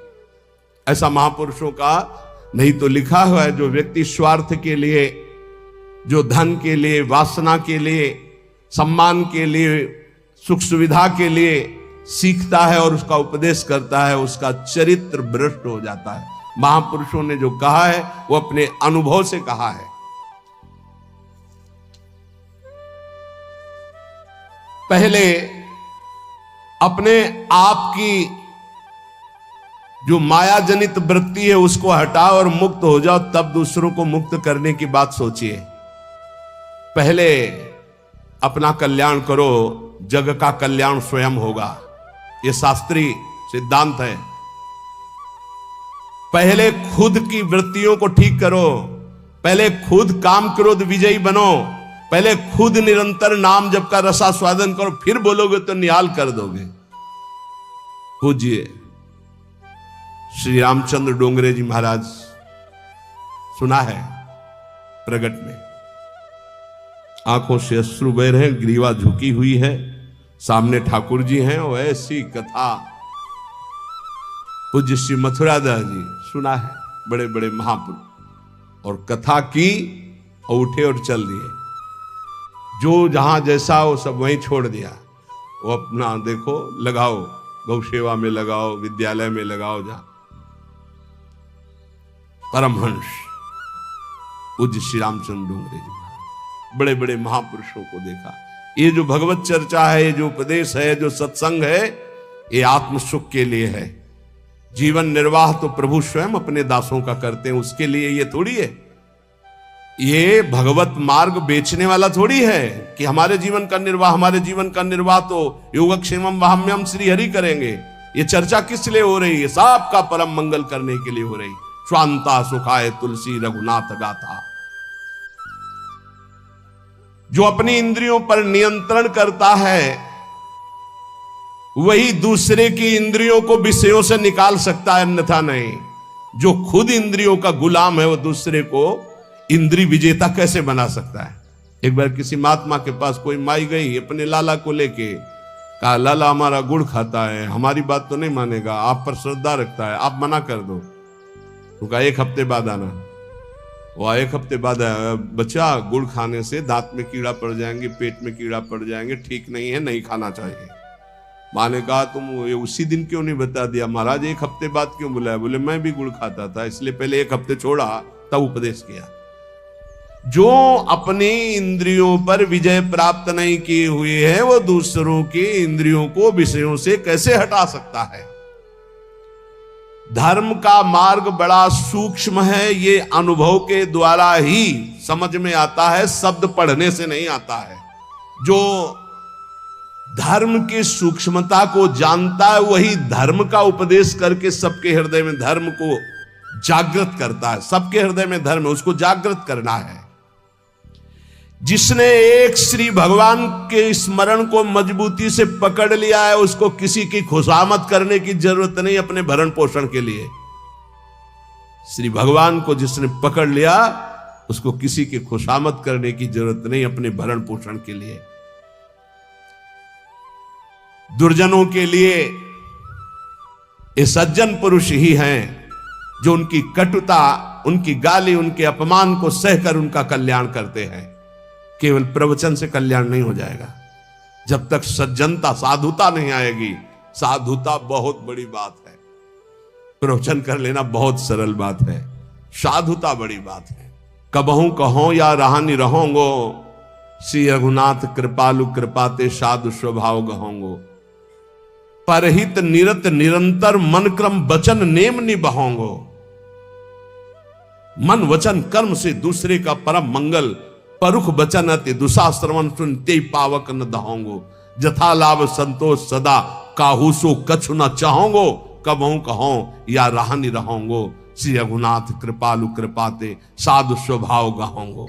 ऐसा महापुरुषों का नहीं तो लिखा हुआ है, जो व्यक्ति स्वार्थ के लिए, जो धन के लिए, वासना के लिए, सम्मान के लिए, सुख सुविधा के लिए सीखता है और उसका उपदेश करता है, उसका चरित्र भ्रष्ट हो जाता है। महापुरुषों ने जो कहा है वो अपने अनुभव से कहा है। पहले अपने आप की जो माया जनित वृत्ति है उसको हटाओ और मुक्त हो जाओ, तब दूसरों को मुक्त करने की बात सोचिए। पहले अपना कल्याण करो, जग का कल्याण स्वयं होगा। यह शास्त्रीय सिद्धांत है। पहले खुद की वृत्तियों को ठीक करो, पहले खुद काम क्रोध विजयी बनो, पहले खुद निरंतर नाम जप का रसास्वादन करो, फिर बोलोगे तो निहाल कर दोगे। पूज्य श्री रामचंद्र डोंगरे जी महाराज, सुना है प्रगट में, आंखों से अश्रु बह रहे हैं, ग्रीवा झुकी हुई है, सामने ठाकुर जी हैं, और ऐसी कथा पूज्य श्री मथुरादास जी, सुना है, बड़े बड़े महापुरुष, और कथा की और उठे और चल दिए। जो जहां जैसा हो सब वहीं छोड़ दिया। वो अपना देखो, लगाओ, गौ सेवा में लगाओ, विद्यालय में लगाओ, जहां परमहंस पूज्य श्री रामचंद्र डोंगरे जी महाराज, बड़े बड़े महापुरुषों को देखा। ये जो भगवत चर्चा है, ये जो उपदेश है, जो सत्संग है, ये आत्म सुख के लिए है। जीवन निर्वाह तो प्रभु स्वयं अपने दासों का करते हैं, उसके लिए ये थोड़ी है। ये भगवत मार्ग बेचने वाला थोड़ी है कि हमारे जीवन का निर्वाह तो योगक्षेमम वहाम्यम श्री हरि करेंगे। ये चर्चा किस लिए हो रही है? सबका परम मंगल करने के लिए हो रही। स्वांता सुखाय तुलसी रघुनाथ गाथा। जो अपनी इंद्रियों पर नियंत्रण करता है, वही दूसरे की इंद्रियों को विषयों से निकाल सकता है, अन्यथा नहीं। जो खुद इंद्रियों का गुलाम है, वो दूसरे को इंद्री विजेता कैसे बना सकता है? एक बार किसी महात्मा के पास कोई माई गई अपने लाला को लेके, कहा लाला हमारा गुड़ खाता है, हमारी बात तो नहीं मानेगा, आप पर श्रद्धा रखता है, आप मना कर दो। तो कहा 1 हफ्ते बाद आना। वो 1 हफ्ते बाद आया, बच्चा गुड़ खाने से दांत में कीड़ा पड़ जाएंगे, पेट में कीड़ा पड़ जाएंगे, ठीक नहीं है, नहीं खाना चाहिए। माँ ने कहा तुम ये उसी दिन क्यों नहीं बता दिया? महाराज 1 हफ्ते बाद क्यों बुलाया? बोले मैं भी गुड़ खाता था, इसलिए पहले 1 हफ्ते छोड़ा, तब उपदेश किया। जो अपनी इंद्रियों पर विजय प्राप्त नहीं किए हुए है, वो दूसरों की इंद्रियों को विषयों से कैसे हटा सकता है? धर्म का मार्ग बड़ा सूक्ष्म है, ये अनुभव के द्वारा ही समझ में आता है, शब्द पढ़ने से नहीं आता है। जो धर्म की सूक्ष्मता को जानता है, वही धर्म का उपदेश करके सबके हृदय में धर्म को जागृत करता है। सबके हृदय में धर्म है, उसको जागृत करना है। जिसने एक श्री भगवान के स्मरण को मजबूती से पकड़ लिया है, उसको किसी की खुशामद करने की जरूरत नहीं अपने भरण पोषण के लिए। श्री भगवान को जिसने पकड़ लिया, उसको किसी की खुशामद करने की जरूरत नहीं अपने भरण पोषण के लिए। दुर्जनों के लिए ये सज्जन पुरुष ही हैं जो उनकी कटुता, उनकी गाली, उनके अपमान को सहकर उनका कल्याण करते हैं। केवल प्रवचन से कल्याण नहीं हो जाएगा। जब तक सज्जनता, साधुता नहीं आएगी। साधुता बहुत बड़ी बात है, प्रवचन कर लेना बहुत सरल बात है। साधुता बड़ी बात है। कबहू कहो या रहानी रहोंगो, श्री रघुनाथ कृपालु कृपाते साधु स्वभाव गहोंगो। परहित निरत निरंतर मन क्रम वचन नेम निभाओंगो। मन वचन कर्म से दूसरे का परम मंगल, परुख वचन अति दुशाश्रवण सुनते पावक न दहोंगो। जथा लाभ संतोष सदा काहूसो कछु न चाहोंगो। कबहू कहो या रहानी रहोंगो, श्री रघुनाथ कृपालु कृपाते साधु स्वभाव गहोंगो।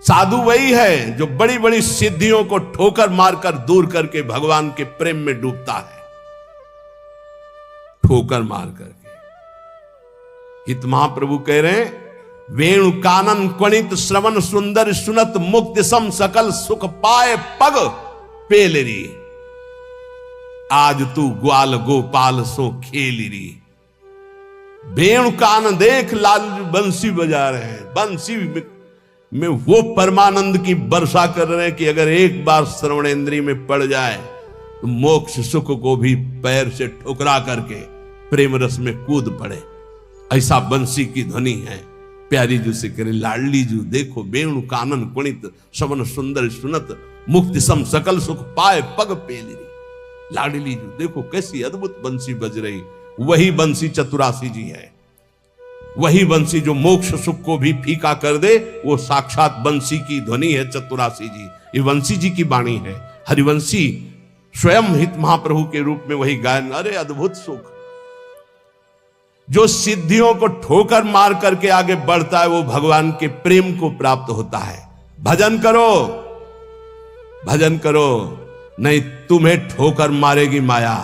साधु वही है जो बड़ी बड़ी सिद्धियों को ठोकर मारकर दूर करके भगवान के प्रेम में डूबता है। ठोकर मार करके। हित महाप्रभु कह रहे हैं, वेणु कानन क्वणित श्रवण सुंदर सुनत मुक्ति सम सकल सुख पाए पग पेलरी। आज तू ग्वाल गोपाल सो खेलरी। वेणु कान देख लाल बंसी बजा रहे हैं। बंसी में वो परमानंद की वर्षा कर रहे हैं कि अगर एक बार श्रवणेंद्रिय में पड़ जाए तो मोक्ष सुख को भी पैर से ठुकरा करके प्रेम रस में कूद पड़े। ऐसा बंसी की ध्वनि है। प्यारी जू से करे, लाडली जू देखो वेणु कानन कुणित श्रवण सुंदर सुनत मुक्ति सम सकल सुख पाए पग पेलरी। लाडली जू देखो कैसी अद्भुत बंसी बज रही। वही बंसी चतुरासी जी है। वही बंसी जो मोक्ष सुख को भी फीका कर दे, वो साक्षात बंसी की ध्वनि है चतुरासी जी। ये बंसी जी की वाणी है। हरिवंशी स्वयं हित महाप्रभु के रूप में वही गायन। अरे अद्भुत सुख जो सिद्धियों को ठोकर मार करके आगे बढ़ता है, वो भगवान के प्रेम को प्राप्त होता है। भजन करो, भजन करो, नहीं तुम्हें ठोकर मारेगी माया।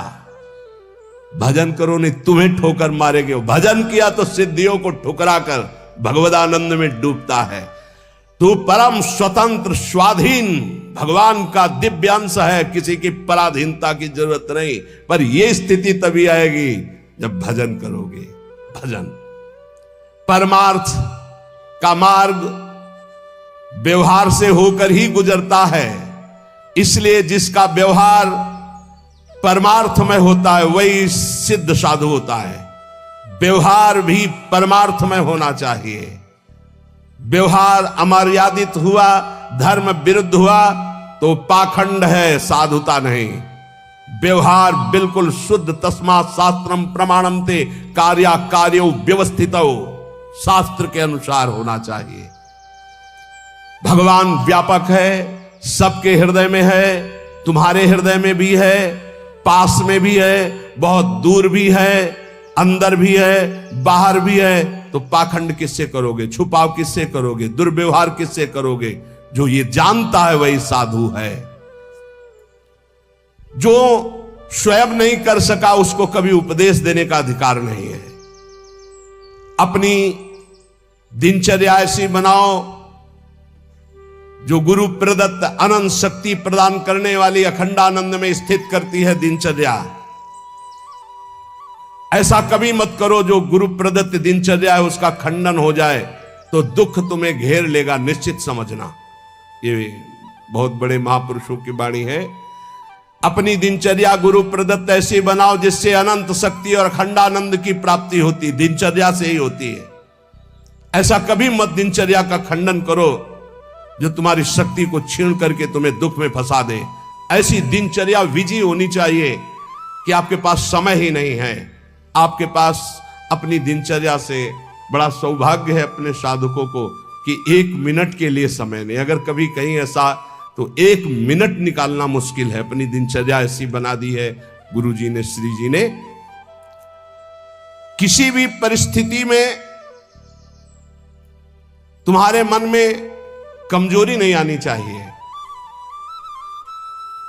भजन करो, नहीं तुम्हें ठोकर मारेगे। भजन किया तो सिद्धियों को ठुकरा कर भगवदानंद में डूबता है। तू परम स्वतंत्र स्वाधीन भगवान का दिव्य अंश है। किसी की पराधीनता की जरूरत नहीं। पर यह स्थिति तभी आएगी जब भजन करोगे। भजन परमार्थ का मार्ग व्यवहार से होकर ही गुजरता है। इसलिए जिसका व्यवहार परमार्थ में होता है वही सिद्ध साधु होता है। व्यवहार भी परमार्थ में होना चाहिए। व्यवहार अमर्यादित हुआ, धर्म विरुद्ध हुआ तो पाखंड है, साधुता नहीं। व्यवहार बिल्कुल शुद्ध, तस्मात् शास्त्रम प्रमाणम ते कार्या कार्यो व्यवस्थितो, शास्त्र के अनुसार होना चाहिए। भगवान व्यापक है, सबके हृदय में है, तुम्हारे हृदय में भी है, पास में भी है, बहुत दूर भी है, अंदर भी है, बाहर भी है। तो पाखंड किससे करोगे? छुपाव किससे करोगे? दुर्व्यवहार किससे करोगे? जो ये जानता है वही साधु है। जो स्वयं नहीं कर सका उसको कभी उपदेश देने का अधिकार नहीं है। अपनी दिनचर्या ऐसी बनाओ जो गुरु प्रदत्त अनंत शक्ति प्रदान करने वाली अखंडानंद में स्थित करती है दिनचर्या। ऐसा कभी मत करो जो गुरु प्रदत्त दिनचर्या है उसका खंडन हो जाए तो दुख तुम्हें घेर लेगा, निश्चित समझना। ये बहुत बड़े महापुरुषों की वाणी है। अपनी दिनचर्या गुरु प्रदत्त ऐसी बनाओ जिससे अनंत शक्ति और अखंडानंद की प्राप्ति होती, दिनचर्या से ही होती है। ऐसा कभी मत दिनचर्या का खंडन करो जो तुम्हारी शक्ति को छीन करके तुम्हें दुख में फंसा दे। ऐसी दिनचर्या विजयी होनी चाहिए कि आपके पास समय ही नहीं है। आपके पास अपनी दिनचर्या से बड़ा सौभाग्य है अपने साधकों को कि 1 मिनट के लिए समय नहीं। अगर कभी कहीं ऐसा तो 1 मिनट निकालना मुश्किल है। अपनी दिनचर्या ऐसी बना दी है गुरु जी ने, श्री जी ने। किसी भी परिस्थिति में तुम्हारे मन में कमजोरी नहीं आनी चाहिए।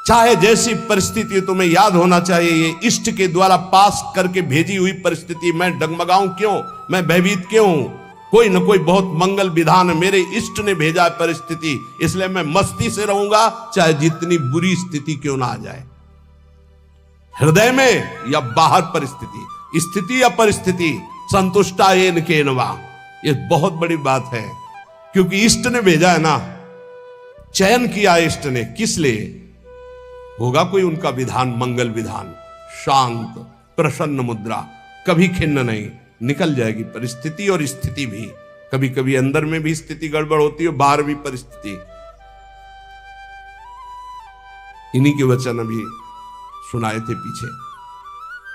चाहे जैसी परिस्थिति, तुम्हें याद होना चाहिए ये इष्ट के द्वारा पास करके भेजी हुई परिस्थिति। मैं डगमगाऊं क्यों, मैं भयभीत क्यों हूं? कोई न कोई बहुत मंगल विधान मेरे इष्ट ने भेजा है परिस्थिति, इसलिए मैं मस्ती से रहूंगा, चाहे जितनी बुरी स्थिति क्यों ना आ जाए। हृदय में या बाहर परिस्थिति, स्थिति या परिस्थिति, संतुष्टा येन केनवा, ये बहुत बड़ी बात है। क्योंकि इष्ट ने भेजा है ना, चयन किया इष्ट ने, किस लिए? होगा कोई उनका विधान, मंगल विधान, शांत प्रसन्न मुद्रा, कभी खिन्न नहीं, निकल जाएगी परिस्थिति और स्थिति भी। कभी कभी अंदर में भी स्थिति गड़बड़ होती है, बाहर भी परिस्थिति। इन्हीं के वचन अभी सुनाए थे पीछे।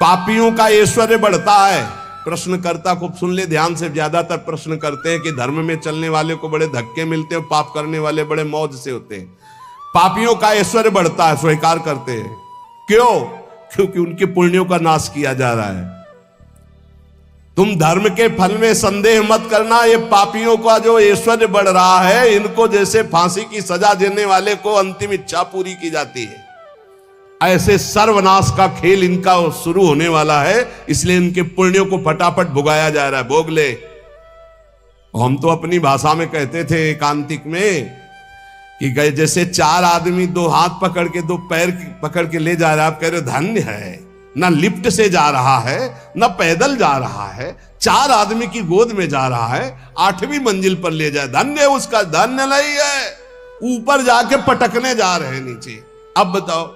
पापियों का ऐश्वर्य बढ़ता है। प्रश्नकर्ता को सुन ले ध्यान से, ज्यादातर प्रश्न करते हैं कि धर्म में चलने वाले को बड़े धक्के मिलते हैं, पाप करने वाले बड़े मौज से होते हैं। पापियों का ऐश्वर्य बढ़ता है, स्वीकार करते हैं। क्यों? क्योंकि उनके पुण्यों का नाश किया जा रहा है। तुम धर्म के फल में संदेह मत करना, ये पापियों का जो ऐश्वर्य बढ़ रहा है, इनको जैसे फांसी की सजा देने वाले को अंतिम इच्छा पूरी की जाती है, ऐसे सर्वनाश का खेल इनका शुरू होने वाला है। इसलिए इनके पुण्यों को फटाफट भुगाया जा रहा है, भोग ले। हम तो अपनी भाषा में कहते थे एकांतिक में कि गए जैसे चार आदमी दो हाथ पकड़ के दो पैर पकड़ के ले जा रहा है, आप कह रहे हो धन्य है, ना लिफ्ट से जा रहा है ना पैदल जा रहा है, चार आदमी की गोद में जा रहा है, 8वीं मंजिल पर ले जाए, धन्य उसका। धन्य नहीं है, ऊपर जाके पटकने जा रहे हैं नीचे। अब बताओ,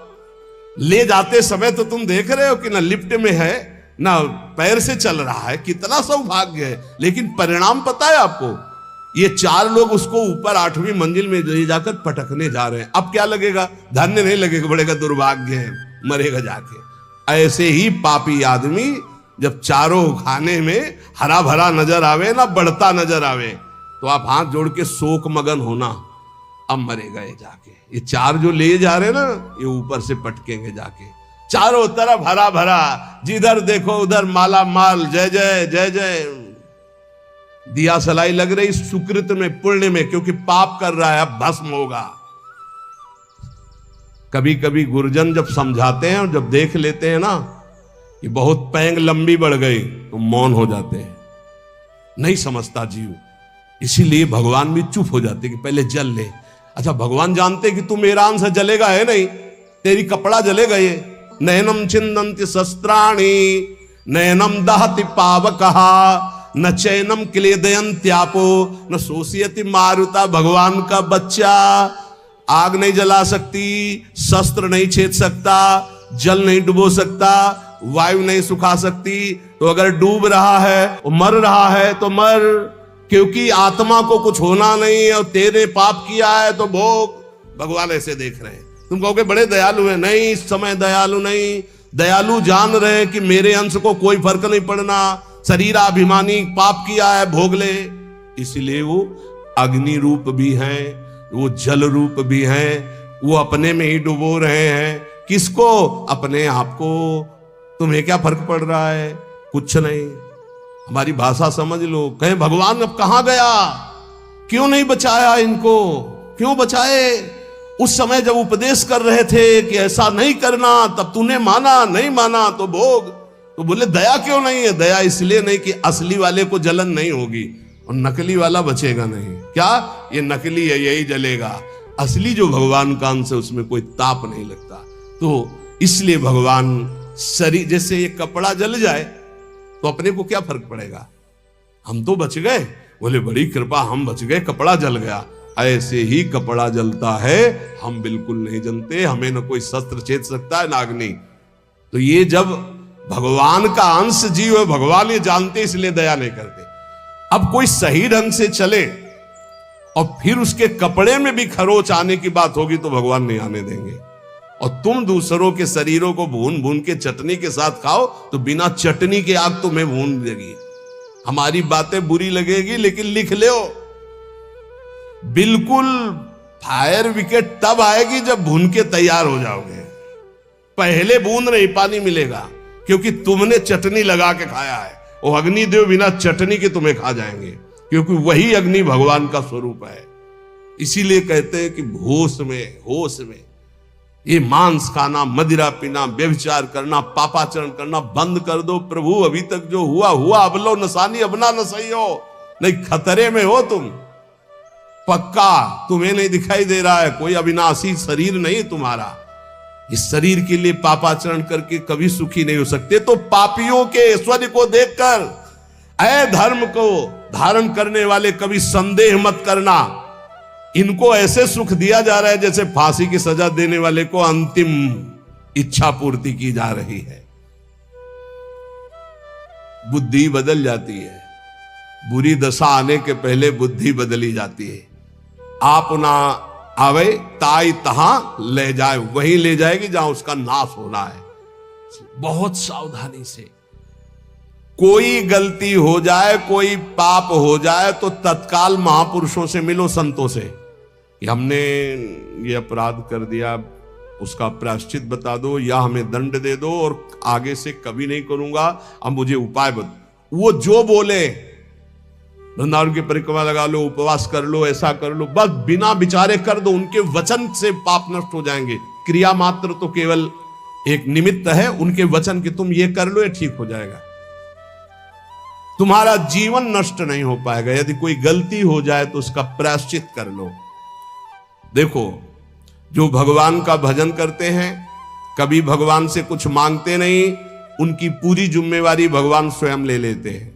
ले जाते समय तो तुम देख रहे हो कि ना लिफ्ट में है ना पैर से चल रहा है, कितना सौभाग्य है। लेकिन परिणाम पता है आपको? ये चार लोग उसको ऊपर 8वीं मंजिल में ले जाकर पटकने जा रहे हैं। अब क्या लगेगा? धन्य नहीं लगेगा, बढ़ेगा दुर्भाग्य है, मरेगा जाके। ऐसे ही पापी आदमी जब चारों खाने में हरा भरा नजर आवे ना बढ़ता नजर आवे, तो आप हाथ जोड़ के शोक मगन होना, अब मरेगा ये जाके। ये चार जो ले जा रहे ना, ये ऊपर से पटकेंगे जाके। चारों तरफ हरा भरा, जिधर देखो उधर माला माल, जय जय जय जय, दिया सलाई लग रही सुकृत में, पुण्य में, क्योंकि पाप कर रहा है अब भस्म होगा। कभी कभी गुरुजन जब समझाते हैं और जब देख लेते हैं ना कि बहुत पैंग लंबी बढ़ गई, तो मौन हो जाते हैं, नहीं समझता जीव। इसीलिए भगवान भी चुप हो जाते कि पहले जल ले। अच्छा, भगवान जानते कि तू मेरा अंश जलेगा, है नहीं, तेरी कपड़ा जलेगा। ये नयनम छिन्दन्ति शस्त्राणि नयनम दहति पावकः न चैनम क्लेदयन्त्यापो न शोषयति मारुता। भगवान का बच्चा आग नहीं जला सकती, शस्त्र नहीं छेद सकता, जल नहीं डुबो सकता, वायु नहीं सुखा सकती। तो अगर डूब रहा है, मर रहा है तो मर, क्योंकि आत्मा को कुछ होना नहीं है और तेरे पाप किया है तो भोग। भगवान ऐसे देख रहे हैं। तुम कहोगे बड़े दयालु हैं, नहीं, इस समय दयालु नहीं। दयालु जान रहे हैं कि मेरे अंश को कोई फर्क नहीं पड़ना, शरीराभिमानी पाप किया है, भोग ले। इसलिए वो अग्नि रूप भी हैं, वो जल रूप भी हैं, वो अपने में ही डुबो रहे हैं। किसको? अपने आप को। तुम्हें क्या फर्क पड़ रहा है? कुछ नहीं। हमारी भाषा समझ लो। कहें भगवान अब कहां गया, क्यों नहीं बचाया इनको, क्यों बचाए? उस समय जब उपदेश कर रहे थे कि ऐसा नहीं करना, तब तूने माना, नहीं माना तो भोग। तो बोले दया क्यों नहीं है? दया इसलिए नहीं कि असली वाले को जलन नहीं होगी और नकली वाला बचेगा नहीं। क्या? ये नकली है, यही जलेगा। असली जो भगवान का अंश है उसमें कोई ताप नहीं लगता। तो इसलिए भगवान शरीर, जैसे ये कपड़ा जल जाए तो अपने को क्या फर्क पड़ेगा, हम तो बच गए। बोले बड़ी कृपा, हम बच गए, कपड़ा जल गया। ऐसे ही कपड़ा जलता है, हम बिल्कुल नहीं जनते, हमें न कोई शस्त्र छेद सकता है ना अग्नि। तो ये जब भगवान का अंश जीव है, भगवान ये जानते इसलिए दया नहीं करते। अब कोई सही ढंग से चले और फिर उसके कपड़े में भी खरोच आने की बात होगी तो भगवान नहीं आने देंगे। और तुम दूसरों के शरीरों को भून भून के चटनी के साथ खाओ तो बिना चटनी के आग तुम्हें भून देगी। हमारी बातें बुरी लगेगी लेकिन लिख लो, बिल्कुल फायर विकेट तब आएगी जब भून के तैयार हो जाओगे। पहले बूंद नहीं पानी मिलेगा, क्योंकि तुमने चटनी लगा के खाया है। वो अग्निदेव बिना चटनी के तुम्हें खा जाएंगे, क्योंकि वही अग्नि भगवान का स्वरूप है। इसीलिए कहते हैं कि होश में ये मांस खाना, मदिरा पीना, व्यभिचार करना, पापाचरण करना बंद कर दो। प्रभु अभी तक जो हुआ अब लो नसानी, अब ना नसइयो, नहीं खतरे में हो तुम। पक्का तुम्हें नहीं दिखाई दे रहा है, कोई अविनाशी शरीर नहीं तुम्हारा। इस शरीर के लिए पापाचरण करके कभी सुखी नहीं हो सकते। तो पापियों के ऐश्वर्य को देखकर अधर्म को धारण करने वाले कभी संदेह मत करना। इनको ऐसे सुख दिया जा रहा है जैसे फांसी की सजा देने वाले को अंतिम इच्छा पूर्ति की जा रही है। बुद्धि बदल जाती है, बुरी दशा आने के पहले बुद्धि बदली जाती है। आप ना आवे ताई तहां ले जाए, वहीं ले जाएगी जहां उसका नाश होना है। बहुत सावधानी से कोई गलती हो जाए, कोई पाप हो जाए तो तत्काल महापुरुषों से मिलो, संतों से, कि हमने ये अपराध कर दिया, उसका प्रायश्चित बता दो या हमें दंड दे दो और आगे से कभी नहीं करूंगा, अब मुझे उपाय बता। वो जो बोले, वृंदावन की परिक्रमा लगा लो, उपवास कर लो, ऐसा कर लो, बस बिना विचारे कर दो। उनके वचन से पाप नष्ट हो जाएंगे। क्रिया मात्र तो केवल एक निमित्त है, उनके वचन की तुम ये कर लो, ये ठीक हो जाएगा। तुम्हारा जीवन नष्ट नहीं हो पाएगा। यदि कोई गलती हो जाए तो उसका प्रायश्चित कर लो। देखो, जो भगवान का भजन करते हैं, कभी भगवान से कुछ मांगते नहीं, उनकी पूरी जिम्मेवारी भगवान स्वयं ले लेते हैं।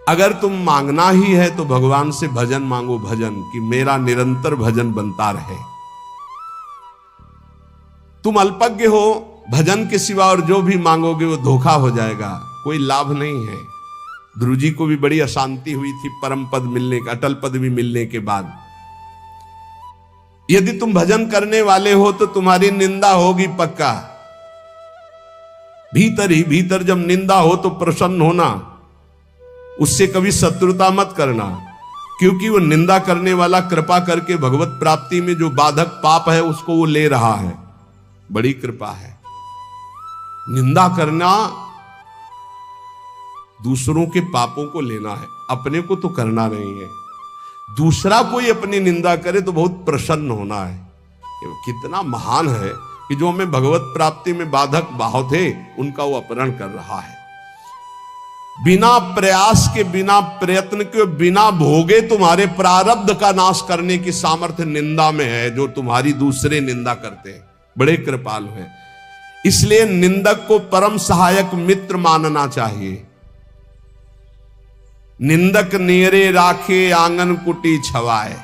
अगर तुम मांगना ही है तो भगवान से भजन मांगो, भजन कि मेरा निरंतर भजन बनता रहे। तुम अल्पज्ञ हो, भजन के सिवा और जो भी मांगोगे वो धोखा हो जाएगा, कोई लाभ नहीं है। ध्रुव जी को भी बड़ी अशांति हुई थी परम पद मिलने का, अटल पद भी मिलने के बाद। यदि तुम भजन करने वाले हो तो तुम्हारी निंदा होगी पक्का। भीतर ही भीतर जब निंदा हो तो प्रसन्न होना, उससे कभी शत्रुता मत करना, क्योंकि वो निंदा करने वाला कृपा करके भगवत प्राप्ति में जो बाधक पाप है उसको वो ले रहा है। बड़ी कृपा है। निंदा करना दूसरों के पापों को लेना है, अपने को तो करना नहीं है। दूसरा कोई अपनी निंदा करे तो बहुत प्रसन्न होना है। कितना महान है कि जो हमें भगवत प्राप्ति में बाधक बाहु थे उनका वो अपहरण कर रहा है। बिना प्रयास के, बिना प्रयत्न के, बिना भोगे तुम्हारे प्रारब्ध का नाश करने की सामर्थ्य निंदा में है, जो तुम्हारी दूसरे निंदा करते हैं। बड़े कृपालु हैं। इसलिए निंदक को परम सहायक मित्र मानना चाहिए। निंदक नेरे राखे आंगन कुटी छवाए,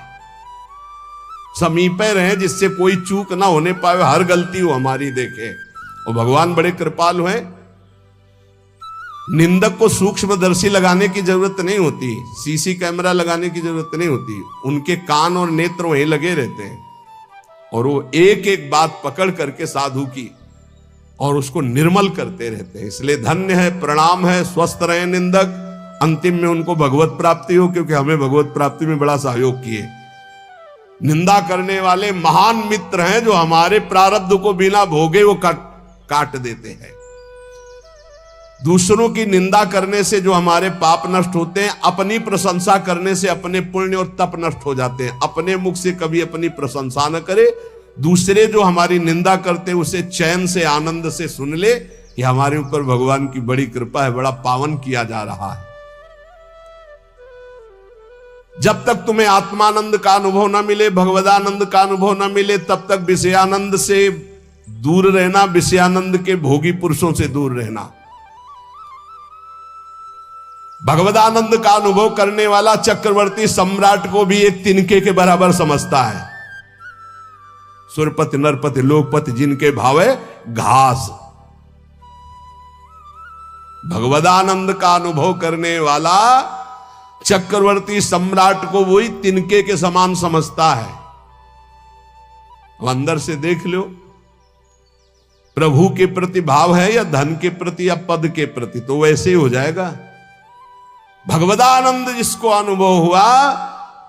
समीपे रहे जिससे कोई चूक ना होने पाए, हर गलती वो हमारी देखे। और भगवान बड़े कृपालु हैं। निंदक को सूक्ष्मदर्शी लगाने की जरूरत नहीं होती, सीसी कैमरा लगाने की जरूरत नहीं होती। उनके कान और नेत्र वहीं लगे रहते हैं और वो एक एक बात पकड़ करके साधु की और उसको निर्मल करते रहते हैं। इसलिए धन्य है, प्रणाम है, स्वस्थ रहे निंदक। अंतिम में उनको भगवत प्राप्ति हो, क्योंकि हमें भगवत प्राप्ति में बड़ा सहयोग किए। निंदा करने वाले महान मित्र हैं जो हमारे प्रारब्ध को बिना भोगे वो काट देते हैं। दूसरों की निंदा करने से जो हमारे पाप नष्ट होते हैं, अपनी प्रशंसा करने से अपने पुण्य और तप नष्ट हो जाते हैं। अपने मुख से कभी अपनी प्रशंसा न करे, दूसरे जो हमारी निंदा करते हैं उसे चैन से, आनंद से सुन ले कि हमारे ऊपर भगवान की बड़ी कृपा है, बड़ा पावन किया जा रहा है। जब तक तुम्हें आत्मानंद का अनुभव न मिले, भगवदानंद का अनुभव न मिले, तब तक विषयानंद से दूर रहना, विषयानंद के भोगी पुरुषों से दूर रहना। भगवदानंद का अनुभव करने वाला चक्रवर्ती सम्राट को भी एक तिनके के बराबर समझता है। सुरपति नरपति लोकपति जिनके भावे घास। भगवदानंद का अनुभव करने वाला चक्रवर्ती सम्राट को वही तिनके के समान समझता है। अंदर से देख लो, प्रभु के प्रति भाव है या धन के प्रति या पद के प्रति, तो वैसे ही हो जाएगा। भगवदानंद जिसको अनुभव हुआ,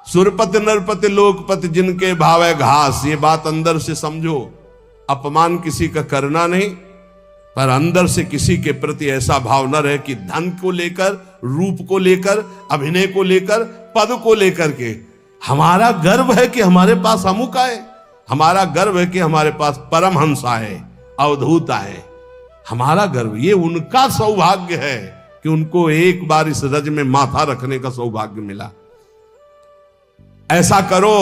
सुरपति नरपति लोकपति जिनके भाव है घास, ये बात अंदर से समझो। अपमान किसी का करना नहीं, पर अंदर से किसी के प्रति ऐसा भाव न रहे कि धन को लेकर, रूप को लेकर, अभिनय को लेकर, पद को लेकर के हमारा गर्व है कि हमारे पास अमुक आए, हमारा गर्व है कि हमारे पास परमहंस आए, अवधूत आए। हमारा गर्व, ये उनका सौभाग्य है कि उनको एक बार इस रज में माथा रखने का सौभाग्य मिला। ऐसा करो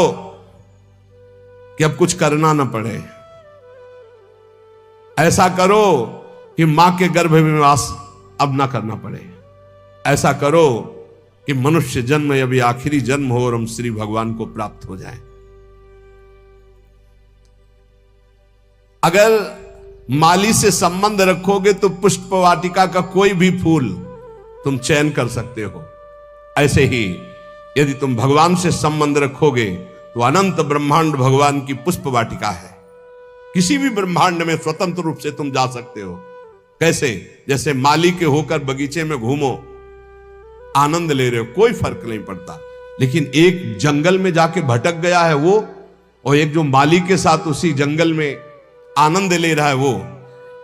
कि अब कुछ करना न पड़े, ऐसा करो कि मां के गर्भ में वास अब ना करना पड़े, ऐसा करो कि मनुष्य जन्म अभी आखिरी जन्म हो और हम श्री भगवान को प्राप्त हो जाए। अगर माली से संबंध रखोगे तो पुष्प वाटिका का कोई भी फूल तुम चयन कर सकते हो। ऐसे ही यदि तुम भगवान से संबंध रखोगे तो अनंत ब्रह्मांड भगवान की पुष्प वाटिका है। किसी भी ब्रह्मांड में स्वतंत्र रूप से तुम जा सकते हो। कैसे? जैसे माली के होकर बगीचे में घूमो, आनंद ले रहे हो, कोई फर्क नहीं पड़ता। लेकिन एक जंगल में जाके भटक गया है वो, और एक जो माली के साथ उसी जंगल में आनंद ले रहा है वो,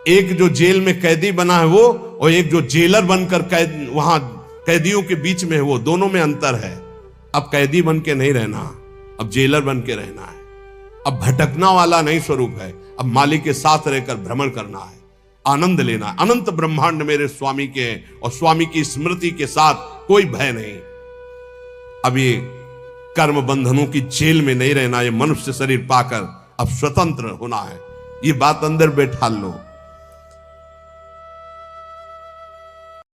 एक जो जेल में कैदी बना है वो, और एक जो जेलर बनकर वहां कैदियों के बीच में है वो, दोनों में अंतर है। अब कैदी बन के नहीं रहना, अब जेलर बन के रहना है। अब भटकना वाला नहीं स्वरूप है, अब मालिक के साथ रहकर भ्रमण करना है, आनंद लेना है। अनंत ब्रह्मांड मेरे स्वामी के हैं और स्वामी की स्मृति के साथ कोई भय नहीं। अब ये कर्म बंधनों की जेल में नहीं रहना, ये मनुष्य शरीर पाकर अब स्वतंत्र होना है। ये बात अंदर बैठा लो।